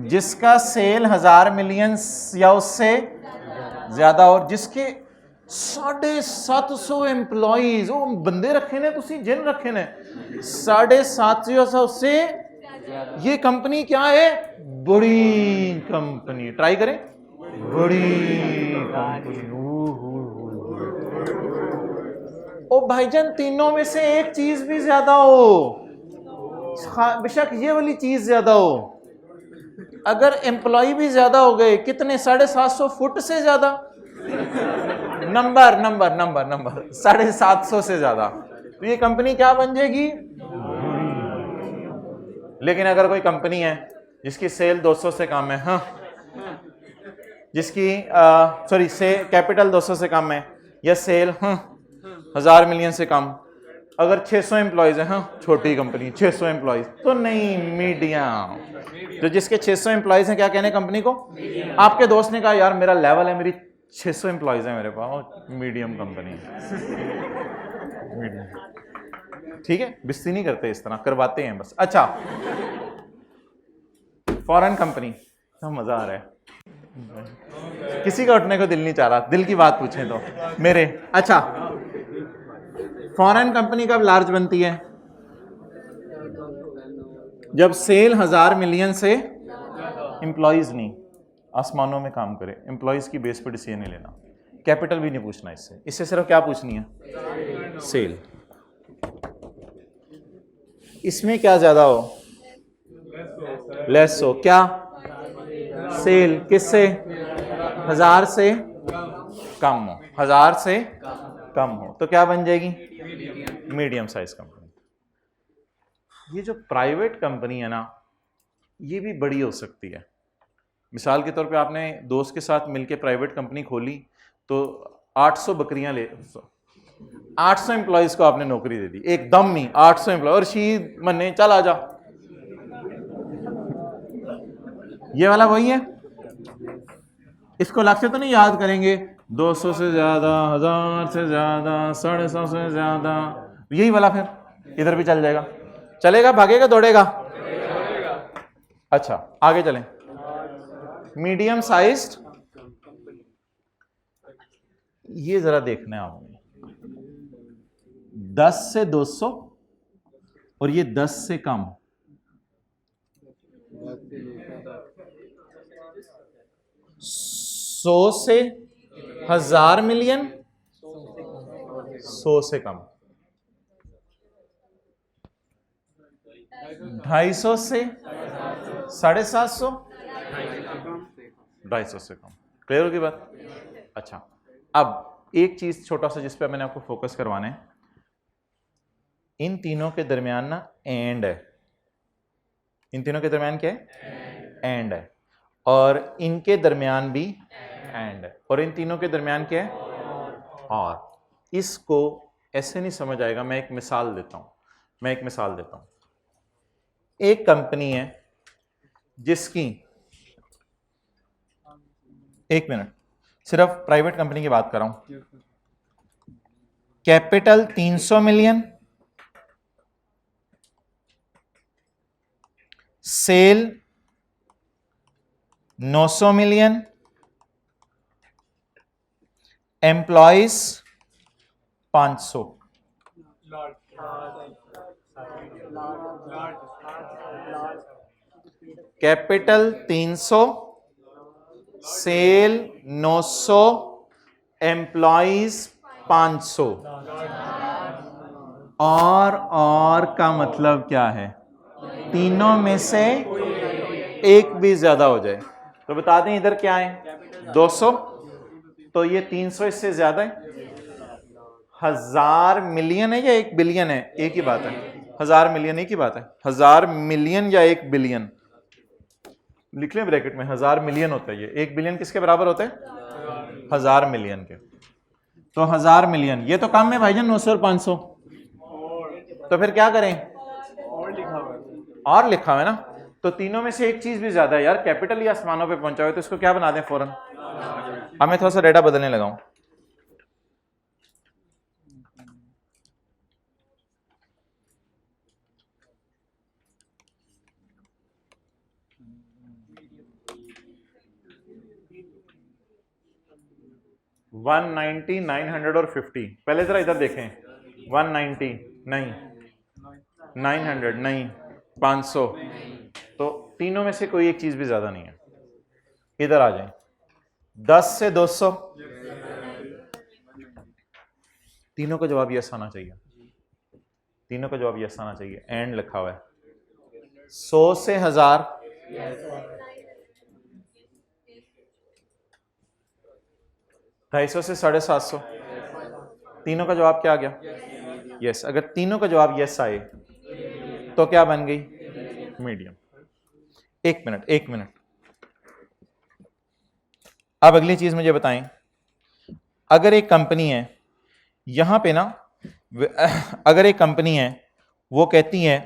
जिसका सेल 1000 मिलियन या उससे ज्यादा, और जिसके 750 एम्प्लॉइज, वो बंदे रखे ने, तुसी जिन रखे ने 750 से, ये कंपनी क्या है? बड़ी कंपनी। ट्राई करें, बड़ी कंपनी। ओ भाईजान, तीनों में से एक चीज भी ज्यादा हो, बेशक ये वाली चीज ज्यादा हो, अगर एम्प्लॉय भी ज्यादा हो गए, कितने? 750 फुट से ज्यादा, नंबर नंबर नंबर नंबर 750 से ज्यादा, तो ये कंपनी क्या बन जाएगी? लेकिन अगर कोई कंपनी है जिसकी सेल 200 से कम है, हाँ, जिसकी सॉरी से कैपिटल 200 से कम है, या सेल 1000 मिलियन से कम, अगर 600 एम्प्लॉयज है, हाँ, छोटी कंपनी 600 एम्प्लॉयज तो नहीं, मीडियम। तो जिसके 600 एम्प्लॉयज हैं, क्या कहने कंपनी को? आपके दोस्त ने कहा यार मेरा लेवल है, मेरी 600 एम्प्लॉयज है मेरे पास, मीडियम कंपनी। मीडियम, ठीक है, बिस्ती नहीं करते, इस तरह करवाते हैं बस। अच्छा, फॉरेन कंपनी, तो मजा आ रहा है, किसी का उठने को दिल नहीं चाह रहा, दिल की बात पूछें तो मेरे। अच्छा, फॉरेन कंपनी कब लार्ज बनती है? जब सेल 1000 मिलियन से, एम्प्लॉइज नहीं, आसमानों में काम करे, एम्प्लॉइज की बेस पर डिसीजन नहीं लेना, कैपिटल भी नहीं पूछना इससे, इससे सिर्फ क्या पूछनी है? सेल। इसमें क्या ज्यादा हो? लेस हो। क्या? सेल किससे? 1000 से कम हो, 1000 से कम हो, तो क्या बन जाएगी? Medium size company. ये जो प्राइवेट कंपनी है ना, ये भी बड़ी हो सकती है। मिसाल के तौर पे आपने दोस्त के साथ मिलके प्राइवेट कंपनी खोली, तो 800 बकरियां ले, 800 एम्प्लॉयज को आपने नौकरी दे दी एकदम ही, 800 एम्प्लॉय, और शीद मन्ने चल आ जा, ये वाला वही है। इसको अलग से तो नहीं याद करेंगे, 200 से ज्यादा, 1000 से ज्यादा, 150 से ज्यादा, यही वाला फिर इधर भी चल जाएगा। चलेगा, भागेगा, दौड़ेगा? अच्छा, आगे चलें। मीडियम साइज्ड, ये जरा देखना है आपने, 10 से 200, और ये 10 से कम, 100 से 1000 मिलियन, 100 से कम, 250 से 750, 250 से कम। क्लियर होगी बात? अच्छा, अब एक चीज छोटा सा जिस पे मैंने आपको फोकस करवाना है, इन तीनों के दरमियान ना एंड है, इन तीनों के दरमियान क्या है? एंड है, और इनके दरमियान भी एंड है, और इन तीनों के दरमियान क्या है? और। इसको ऐसे नहीं समझ आएगा, मैं एक मिसाल देता हूं, एक कंपनी है जिसकी, एक मिनट, सिर्फ प्राइवेट कंपनी की बात कर रहा हूं, capital 300 million, sale 900 million, employees 500। Capital 300, sale 900, employees 500। और का मतलब क्या है? तीनों में से एक भी ज्यादा हो जाए। तो बता दें इधर क्या है, 200, तो ये 300 इससे ज्यादा है। 1000 मिलियन है या 1 बिलियन है? एक ही बात है। 1000 मिलियन एक ही बात है। 1000 मिलियन या 1 बिलियन लिख लें ब्रैकेट में। 1000 मिलियन होता है ये। 1 बिलियन किसके बराबर होता है? 1000 मिलियन के। तो 1000 मिलियन, ये तो कम है भाईजान 900 और 500। तो फिर क्या करें? और लिखा हुआ है ना, तो तीनों में से एक चीज भी ज्यादा है यार। कैपिटल ही आसमानों पे पहुंचा हुआ है, तो इसको क्या बना दें फौरन? अब मैं थोड़ा सा डेटा बदलने लगा हूं। वन 90, 900 और 50। पहले जरा इधर देखें। 190 नहीं, 900 नहीं, 500। तो तीनों में से कोई एक चीज भी ज्यादा नहीं है। इधर आ जाएं। 10 से 200, तीनों का जवाब यस आना चाहिए। तीनों का जवाब यस आना चाहिए। एंड लिखा हुआ है। 100 से 1000, 250 से 750, तीनों का जवाब क्या आ गया? यस। अगर तीनों का जवाब यस आए तो क्या बन गई? मीडियम। एक मिनट। अब अगली चीज मुझे बताएं। अगर एक कंपनी है, यहां पे ना, अगर एक कंपनी है वो कहती है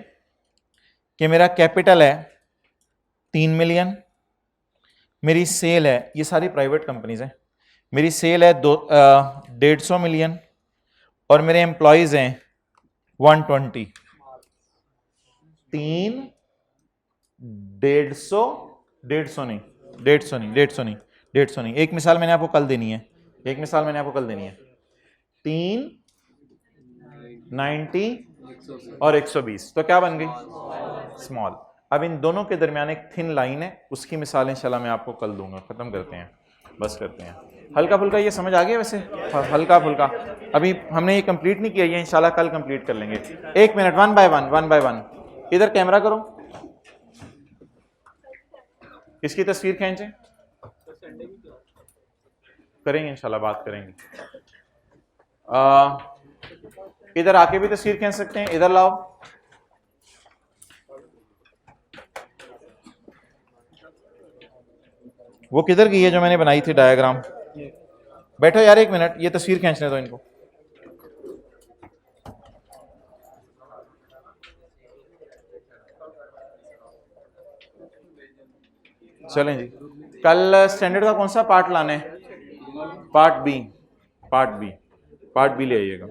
कि मेरा कैपिटल है 3 मिलियन, मेरी सेल है, ये सारी प्राइवेट कंपनीज हैं, मेरी सेल है 150 मिलियन और मेरे एम्प्लॉयज हैं 120। 3, 150 नहीं। एक मिसाल मैंने आपको कल देनी है। 3, 90 और 120, तो क्या बन गई? स्मॉल। अब इन दोनों के दरमियान एक थिन लाइन है, उसकी मिसाल इंशाल्लाह मैं आपको कल दूंगा। खत्म करते हैं, बस करते हैं। हल्का फुल्का ये समझ आ गया? वैसे हल्का फुल्का अभी हमने ये कंप्लीट नहीं किया, ये इंशाल्लाह कल कंप्लीट कर लेंगे। एक मिनट, वन बाय वन। इधर कैमरा करो, इसकी तस्वीर खींचे। करेंगे इंशाल्लाह, बात करेंगे। इधर आके भी तस्वीर खींच सकते हैं। इधर लाओ। वो किधर गई है जो मैंने बनाई थी डायग्राम? बैठो यार एक मिनट, ये तस्वीर खींचने दो इनको। चलें जी। कल स्टैंडर्ड का कौन सा पार्ट लाना है? पार्ट बी ले आइएगा।